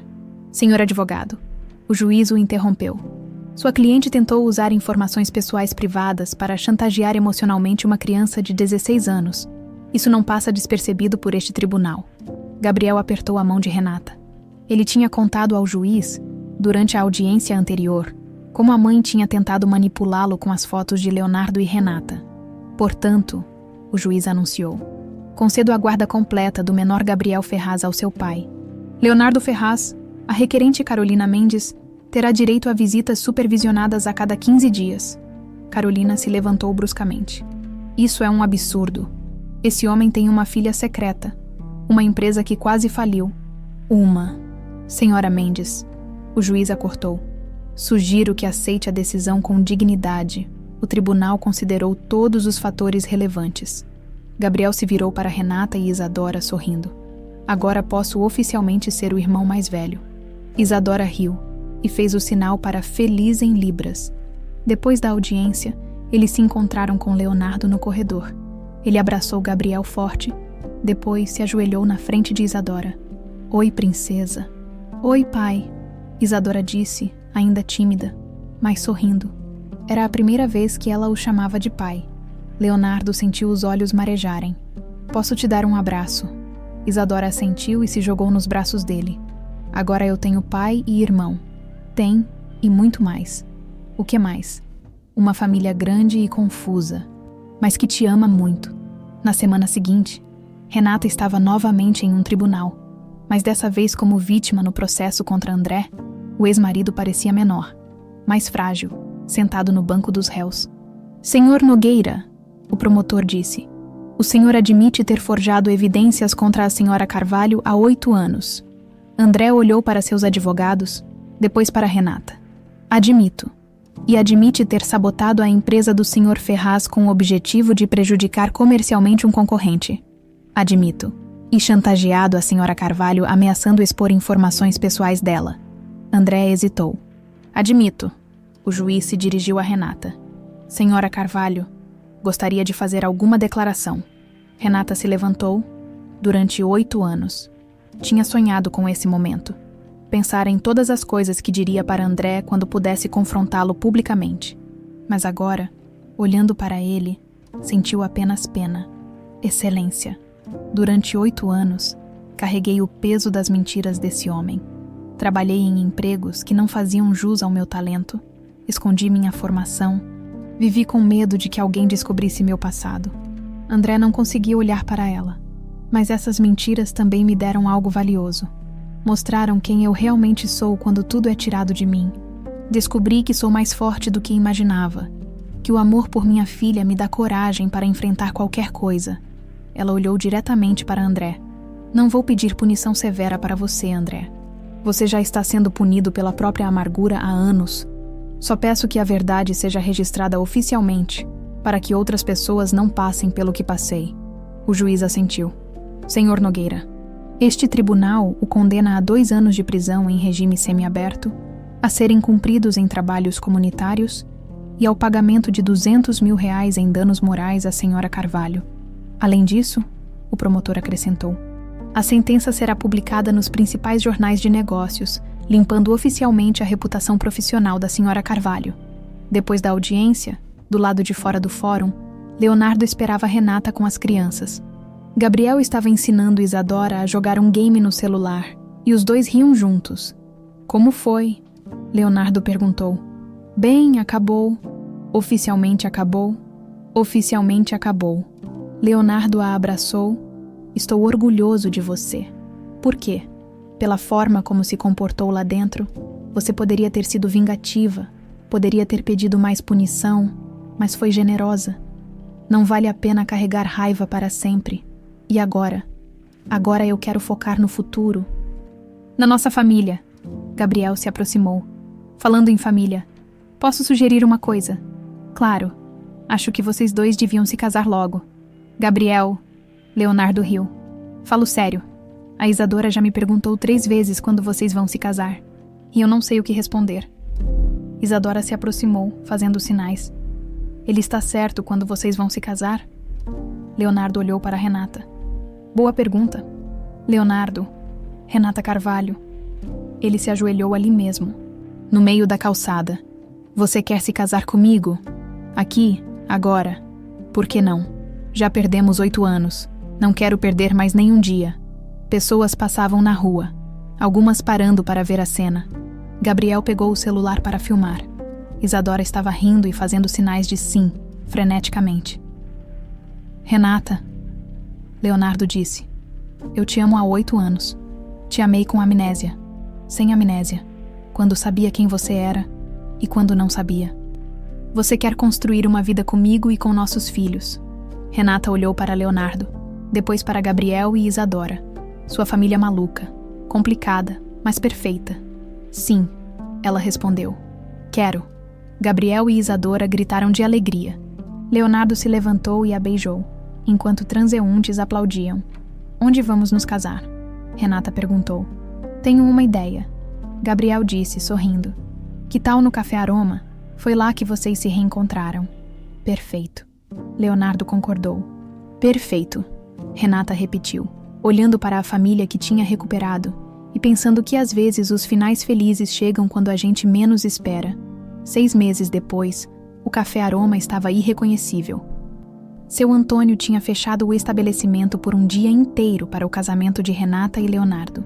Senhor advogado, o juiz o interrompeu. Sua cliente tentou usar informações pessoais privadas para chantagear emocionalmente uma criança de 16 anos. Isso não passa despercebido por este tribunal. Gabriel apertou a mão de Renata. Ele tinha contado ao juiz, durante a audiência anterior, como a mãe tinha tentado manipulá-lo com as fotos de Leonardo e Renata. Portanto, o juiz anunciou, concedo a guarda completa do menor Gabriel Ferraz ao seu pai. Leonardo Ferraz, a requerente Carolina Mendes, terá direito a visitas supervisionadas a cada 15 dias. Carolina se levantou bruscamente. Isso é um absurdo. Esse homem tem uma filha secreta, uma empresa que quase faliu, Senhora Mendes, o juiz a cortou. Sugiro que aceite a decisão com dignidade. O tribunal considerou todos os fatores relevantes. Gabriel se virou para Renata e Isadora sorrindo. Agora posso oficialmente ser o irmão mais velho. Isadora riu e fez o sinal para feliz em libras. Depois da audiência, eles se encontraram com Leonardo no corredor. Ele abraçou Gabriel forte, depois se ajoelhou na frente de Isadora. Oi, princesa. Oi, pai, Isadora disse, ainda tímida, mas sorrindo. Era a primeira vez que ela o chamava de pai. Leonardo sentiu os olhos marejarem. Posso te dar um abraço? Isadora assentiu e se jogou nos braços dele. Agora eu tenho pai e irmão. Tem, e muito mais. O que mais? Uma família grande e confusa, mas que te ama muito. Na semana seguinte, Renata estava novamente em um tribunal, mas dessa vez como vítima no processo contra André. O ex-marido parecia menor, mais frágil, sentado no banco dos réus. Senhor Nogueira, o promotor disse, o senhor admite ter forjado evidências contra a senhora Carvalho há 8 anos. André olhou para seus advogados, depois para Renata. Admito. E admite ter sabotado a empresa do senhor Ferraz com o objetivo de prejudicar comercialmente um concorrente. Admito. E chantageado a senhora Carvalho ameaçando expor informações pessoais dela. André hesitou. Admito. O juiz se dirigiu a Renata. Senhora Carvalho, gostaria de fazer alguma declaração. Renata se levantou. Durante 8 anos. Tinha sonhado com esse momento. Pensar em todas as coisas que diria para André quando pudesse confrontá-lo publicamente. Mas agora, olhando para ele, sentiu apenas pena. Excelência. Durante 8 anos, carreguei o peso das mentiras desse homem. Trabalhei em empregos que não faziam jus ao meu talento. Escondi minha formação. Vivi com medo de que alguém descobrisse meu passado. André não conseguia olhar para ela. Mas essas mentiras também me deram algo valioso. Mostraram quem eu realmente sou quando tudo é tirado de mim. Descobri que sou mais forte do que imaginava. Que o amor por minha filha me dá coragem para enfrentar qualquer coisa. Ela olhou diretamente para André. Não vou pedir punição severa para você, André. Você já está sendo punido pela própria amargura há anos. Só peço que a verdade seja registrada oficialmente, para que outras pessoas não passem pelo que passei. O juiz assentiu. Senhor Nogueira, este tribunal o condena a 2 anos de prisão em regime semiaberto, a serem cumpridos em trabalhos comunitários e ao pagamento de R$200 mil em danos morais à senhora Carvalho. Além disso, o promotor acrescentou, a sentença será publicada nos principais jornais de negócios, limpando oficialmente a reputação profissional da senhora Carvalho. Depois da audiência, do lado de fora do fórum, Leonardo esperava Renata com as crianças. Gabriel estava ensinando Isadora a jogar um game no celular, e os dois riam juntos. Como foi? Leonardo perguntou. Bem, acabou. Oficialmente acabou. Oficialmente acabou. Leonardo a abraçou. Estou orgulhoso de você. Por quê? Pela forma como se comportou lá dentro, você poderia ter sido vingativa, poderia ter pedido mais punição, mas foi generosa. Não vale a pena carregar raiva para sempre. E agora? Agora eu quero focar no futuro. Na nossa família. Gabriel se aproximou. Falando em família, posso sugerir uma coisa? Claro. Acho que vocês dois deviam se casar logo. Gabriel. Leonardo riu. Falo sério. A Isadora já me perguntou 3 vezes quando vocês vão se casar. E eu não sei o que responder. Isadora se aproximou, fazendo sinais. Ele está certo quando vocês vão se casar? Leonardo olhou para Renata. Boa pergunta. Leonardo. Renata Carvalho. Ele se ajoelhou ali mesmo, no meio da calçada. Você quer se casar comigo? Aqui, agora. Por que não? Já perdemos 8 anos. Não quero perder mais nenhum dia. Pessoas passavam na rua, algumas parando para ver a cena. Gabriel pegou o celular para filmar. Isadora estava rindo e fazendo sinais de sim, freneticamente. Renata, Leonardo disse, eu te amo há 8 anos. Te amei com amnésia, sem amnésia, quando sabia quem você era e quando não sabia. Você quer construir uma vida comigo e com nossos filhos. Renata olhou para Leonardo, depois para Gabriel e Isadora. Sua família maluca, Complicada, mas perfeita. Sim, ela respondeu. Quero. Gabriel e Isadora gritaram de alegria. Leonardo se levantou e a beijou, enquanto transeuntes aplaudiam. Onde vamos nos casar? Renata perguntou. Tenho uma ideia. Gabriel disse, sorrindo. Que tal no Café Aroma? Foi lá que vocês se reencontraram. Perfeito. Leonardo concordou. Perfeito. Renata repetiu, olhando para a família que tinha recuperado e pensando que às vezes os finais felizes chegam quando a gente menos espera. 6 meses depois, o Café Aroma estava irreconhecível. Seu Antônio tinha fechado o estabelecimento por um dia inteiro para o casamento de Renata e Leonardo.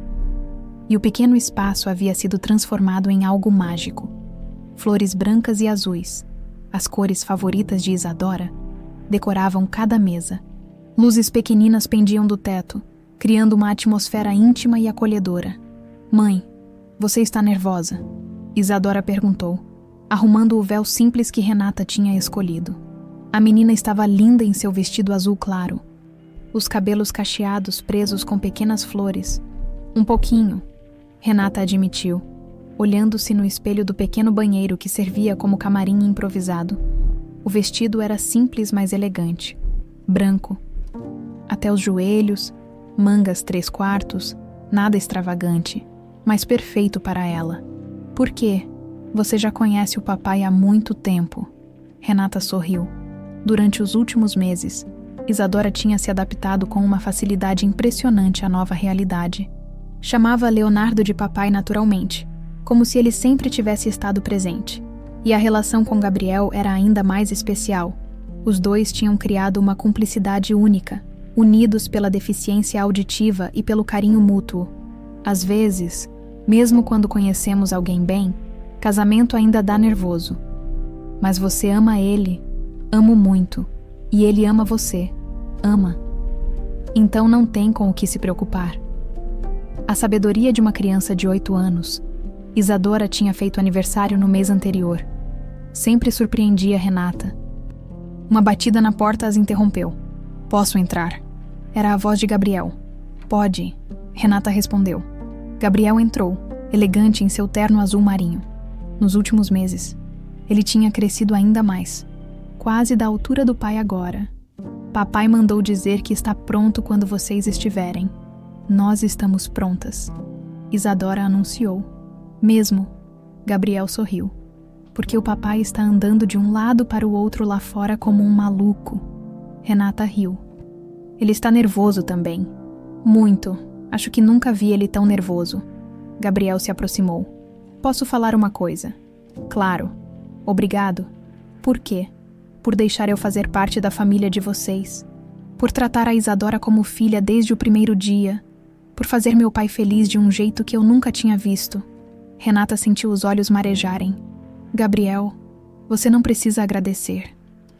E o pequeno espaço havia sido transformado em algo mágico. Flores brancas e azuis, as cores favoritas de Isadora, decoravam cada mesa. Luzes pequeninas pendiam do teto, criando uma atmosfera íntima e acolhedora. Mãe, você está nervosa? Isadora perguntou, arrumando o véu simples que Renata tinha escolhido. A menina estava linda em seu vestido azul claro. Os cabelos cacheados presos com pequenas flores. Um pouquinho, Renata admitiu, olhando-se no espelho do pequeno banheiro que servia como camarim improvisado. O vestido era simples, mas elegante. Branco. Até os joelhos, mangas 3/4, nada extravagante, mas perfeito para ela. Por quê? Você já conhece o papai há muito tempo. Renata sorriu. Durante os últimos meses, Isadora tinha se adaptado com uma facilidade impressionante à nova realidade. Chamava Leonardo de papai naturalmente, como se ele sempre tivesse estado presente. E a relação com Gabriel era ainda mais especial. Os dois tinham criado uma cumplicidade única, unidos pela deficiência auditiva e pelo carinho mútuo. Às vezes, mesmo quando conhecemos alguém bem, casamento ainda dá nervoso. Mas você ama ele, amo muito, e ele ama você, ama. Então não tem com o que se preocupar. A sabedoria de uma criança de 8 anos, Isadora tinha feito aniversário no mês anterior. Sempre surpreendia Renata. Uma batida na porta as interrompeu. Posso entrar? Era a voz de Gabriel. Pode, Renata respondeu. Gabriel entrou, elegante em seu terno azul marinho. Nos últimos meses, ele tinha crescido ainda mais, quase da altura do pai agora. Papai mandou dizer que está pronto quando vocês estiverem. Nós estamos prontas. Isadora anunciou. Mesmo, Gabriel sorriu, porque o papai está andando de um lado para o outro lá fora como um maluco. Renata riu. Ele está nervoso também. Muito. Acho que nunca vi ele tão nervoso. Gabriel se aproximou. Posso falar uma coisa? Claro. Obrigado. Por quê? Por deixar eu fazer parte da família de vocês. Por tratar a Isadora como filha desde o primeiro dia. Por fazer meu pai feliz de um jeito que eu nunca tinha visto. Renata sentiu os olhos marejarem. Gabriel, você não precisa agradecer.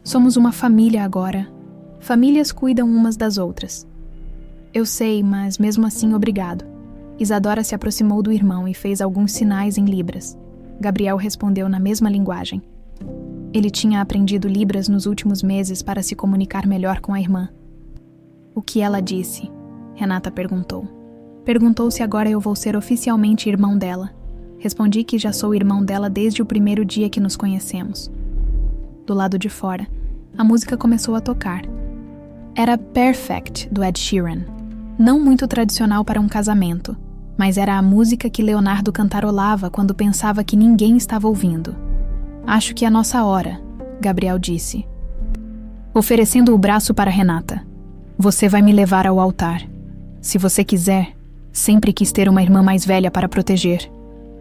Somos uma família agora. Famílias cuidam umas das outras. Eu sei, mas mesmo assim obrigado. Isadora se aproximou do irmão e fez alguns sinais em libras. Gabriel respondeu na mesma linguagem. Ele tinha aprendido libras nos últimos meses para se comunicar melhor com a irmã. O que ela disse? Renata perguntou. Perguntou se agora eu vou ser oficialmente irmão dela. Respondi que já sou irmão dela desde o primeiro dia que nos conhecemos. Do lado de fora, a música começou a tocar. Era Perfect, do Ed Sheeran. Não muito tradicional para um casamento, mas era a música que Leonardo cantarolava quando pensava que ninguém estava ouvindo. Acho que é a nossa hora, Gabriel disse, oferecendo o braço para Renata. Você vai me levar ao altar. Se você quiser, sempre quis ter uma irmã mais velha para proteger.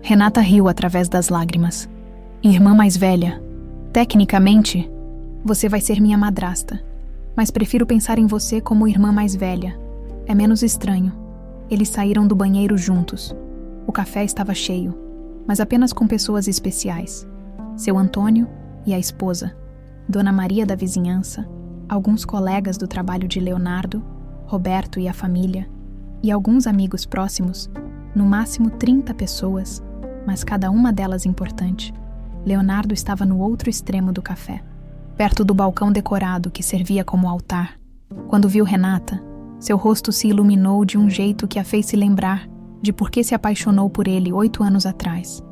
Renata riu através das lágrimas. Irmã mais velha. Tecnicamente, você vai ser minha madrasta, mas prefiro pensar em você como irmã mais velha. É menos estranho. Eles saíram do banheiro juntos. O café estava cheio, mas apenas com pessoas especiais. Seu Antônio e a esposa, Dona Maria da vizinhança, alguns colegas do trabalho de Leonardo, Roberto e a família, e alguns amigos próximos, no máximo 30 pessoas, mas cada uma delas importante. Leonardo estava no outro extremo do café, perto do balcão decorado que servia como altar. Quando viu Renata, seu rosto se iluminou de um jeito que a fez se lembrar, de por que se apaixonou por ele 8 anos atrás.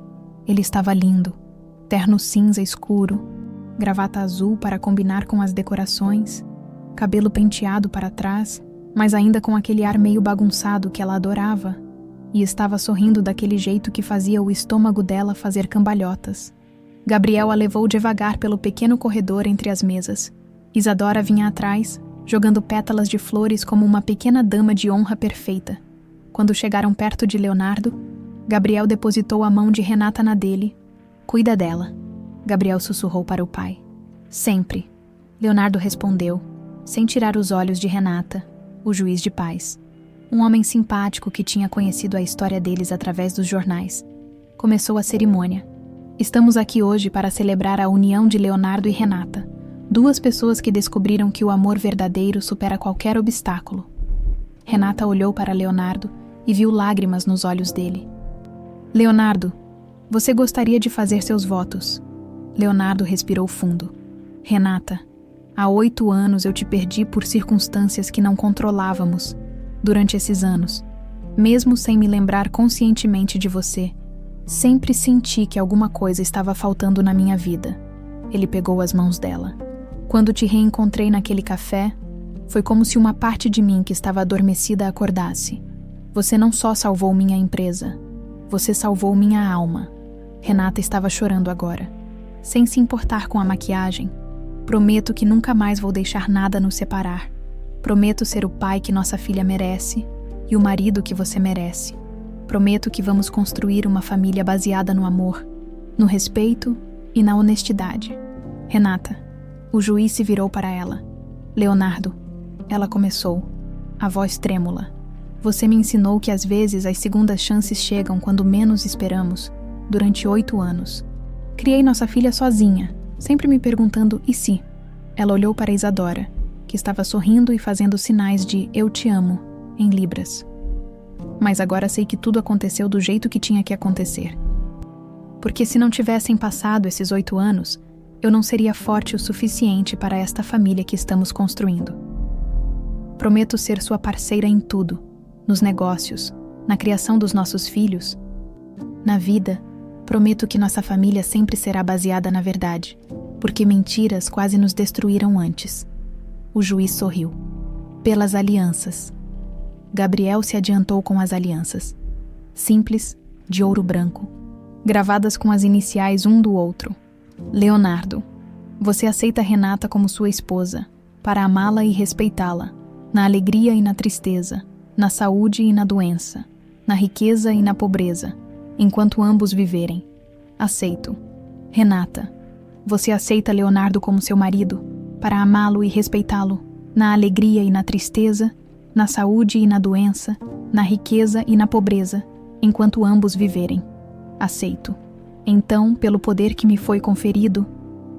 Ele estava lindo, terno cinza escuro, gravata azul para combinar com as decorações, cabelo penteado para trás, mas ainda com aquele ar meio bagunçado que ela adorava, e estava sorrindo daquele jeito que fazia o estômago dela fazer cambalhotas. Gabriel a levou devagar pelo pequeno corredor entre as mesas. Isadora vinha atrás, jogando pétalas de flores como uma pequena dama de honra perfeita. Quando chegaram perto de Leonardo, Gabriel depositou a mão de Renata na dele. "Cuida dela", Gabriel sussurrou para o pai. "Sempre", Leonardo respondeu, sem tirar os olhos de Renata, o juiz de paz. Um homem simpático que tinha conhecido a história deles através dos jornais. Começou a cerimônia. "Estamos aqui hoje para celebrar a união de Leonardo e Renata, 2 pessoas que descobriram que o amor verdadeiro supera qualquer obstáculo." Renata olhou para Leonardo e viu lágrimas nos olhos dele. "Leonardo, você gostaria de fazer seus votos?" Leonardo respirou fundo. "Renata, há 8 anos eu te perdi por circunstâncias que não controlávamos. Durante esses anos, mesmo sem me lembrar conscientemente de você, sempre senti que alguma coisa estava faltando na minha vida." Ele pegou as mãos dela. "Quando te reencontrei naquele café, foi como se uma parte de mim que estava adormecida acordasse. Você não só salvou minha empresa, você salvou minha alma." Renata estava chorando agora, sem se importar com a maquiagem. "Prometo que nunca mais vou deixar nada nos separar. Prometo ser o pai que nossa filha merece e o marido que você merece. Prometo que vamos construir uma família baseada no amor, no respeito e na honestidade." "Renata", o juiz se virou para ela. "Leonardo", ela começou, a voz trêmula. "Você me ensinou que às vezes as segundas chances chegam quando menos esperamos, durante 8 anos. Criei nossa filha sozinha, sempre me perguntando e se?" Ela olhou para Isadora, que estava sorrindo e fazendo sinais de "eu te amo", em libras. "Mas agora sei que tudo aconteceu do jeito que tinha que acontecer. Porque se não tivessem passado esses 8 anos, eu não seria forte o suficiente para esta família que estamos construindo. Prometo ser sua parceira em tudo, nos negócios, na criação dos nossos filhos. Na vida, prometo que nossa família sempre será baseada na verdade, porque mentiras quase nos destruíram antes." O juiz sorriu. "Pelas alianças." Gabriel se adiantou com as alianças. Simples, de ouro branco, gravadas com as iniciais um do outro. "Leonardo, você aceita Renata como sua esposa, para amá-la e respeitá-la, na alegria e na tristeza, na saúde e na doença, na riqueza e na pobreza, enquanto ambos viverem. Aceito." "Renata, você aceita Leonardo como seu marido, para amá-lo e respeitá-lo, na alegria e na tristeza, na saúde e na doença, na riqueza e na pobreza, enquanto ambos viverem?" "Aceito." "Então, pelo poder que me foi conferido,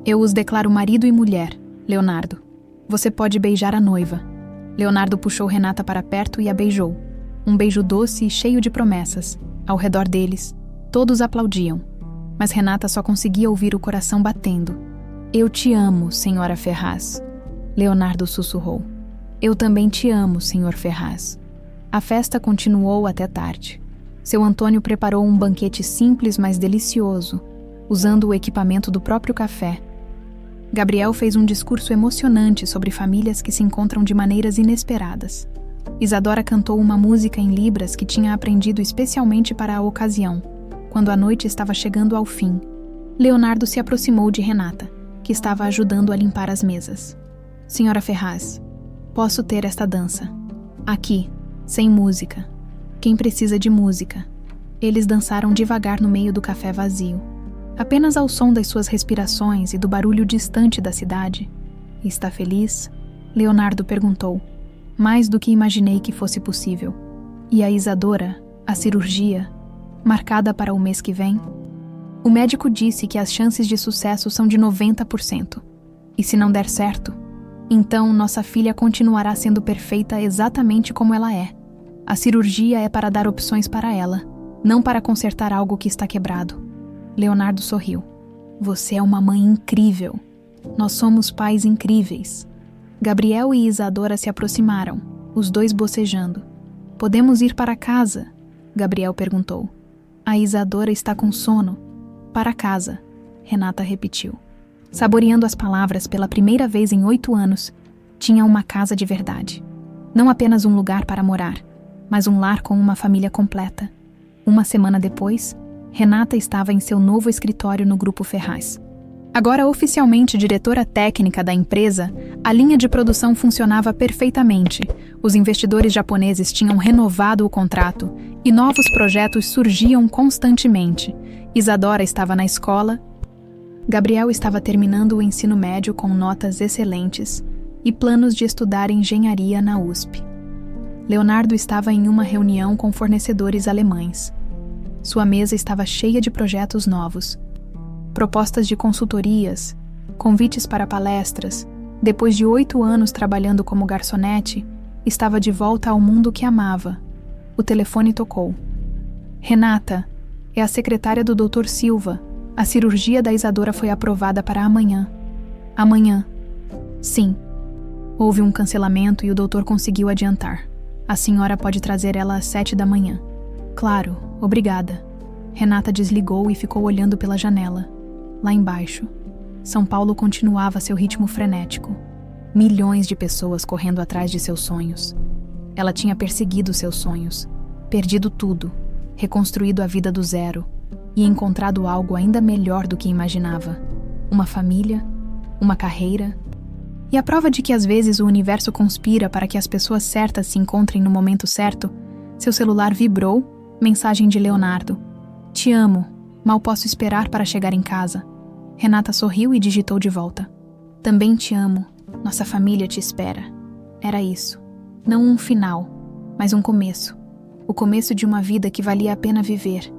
eu os declaro marido e mulher, Leonardo. Você pode beijar a noiva." Leonardo puxou Renata para perto e a beijou. Um beijo doce e cheio de promessas. Ao redor deles, todos aplaudiam. Mas Renata só conseguia ouvir o coração batendo. "Eu te amo, senhora Ferraz", Leonardo sussurrou. "Eu também te amo, senhor Ferraz." A festa continuou até tarde. Seu Antônio preparou um banquete simples, mas delicioso, usando o equipamento do próprio café. Gabriel fez um discurso emocionante sobre famílias que se encontram de maneiras inesperadas. Isadora cantou uma música em libras que tinha aprendido especialmente para a ocasião, quando a noite estava chegando ao fim. Leonardo se aproximou de Renata, que estava ajudando a limpar as mesas. "Senhora Ferraz, posso ter esta dança? Aqui, sem música. Quem precisa de música?" Eles dançaram devagar no meio do café vazio, apenas ao som das suas respirações e do barulho distante da cidade. "Está feliz?" Leonardo perguntou. "Mais do que imaginei que fosse possível." "E a Isadora, a cirurgia, marcada para o mês que vem?" "O médico disse que as chances de sucesso são de 90%. E se não der certo, então nossa filha continuará sendo perfeita exatamente como ela é. A cirurgia é para dar opções para ela, não para consertar algo que está quebrado." Leonardo sorriu. "Você é uma mãe incrível. Nós somos pais incríveis." Gabriel e Isadora se aproximaram, os dois bocejando. "Podemos ir para casa." Gabriel perguntou. A Isadora está com sono. Para casa, Renata repetiu. Saboreando as palavras pela primeira vez em 8 anos, tinha uma casa de verdade. Não apenas um lugar para morar, mas um lar com uma família completa. Uma semana depois, Renata estava em seu novo escritório no Grupo Ferraz. Agora oficialmente diretora técnica da empresa, a linha de produção funcionava perfeitamente. Os investidores japoneses tinham renovado o contrato e novos projetos surgiam constantemente. Isadora estava na escola. Gabriel estava terminando o ensino médio com notas excelentes e planos de estudar engenharia na USP. Leonardo estava em uma reunião com fornecedores alemães. Sua mesa estava cheia de projetos novos. Propostas de consultorias, convites para palestras. Depois de 8 anos trabalhando como garçonete, estava de volta ao mundo que amava. O telefone tocou. Renata, é a secretária do Dr. Silva. A cirurgia da Isadora foi aprovada para amanhã. Amanhã. Sim. Houve um cancelamento e o doutor conseguiu adiantar. A senhora pode trazer ela às 7 da manhã. Claro, obrigada. Renata desligou e ficou olhando pela janela. Lá embaixo, São Paulo continuava seu ritmo frenético. Milhões de pessoas correndo atrás de seus sonhos. Ela tinha perseguido seus sonhos, perdido tudo, reconstruído a vida do zero e encontrado algo ainda melhor do que imaginava. Uma família, uma carreira. E a prova de que às vezes o universo conspira para que as pessoas certas se encontrem no momento certo, seu celular vibrou, mensagem de Leonardo. Te amo, mal posso esperar para chegar em casa. Renata sorriu e digitou de volta. Também te amo, nossa família te espera. Era isso. Não um final, mas um começo. O começo de uma vida que valia a pena viver.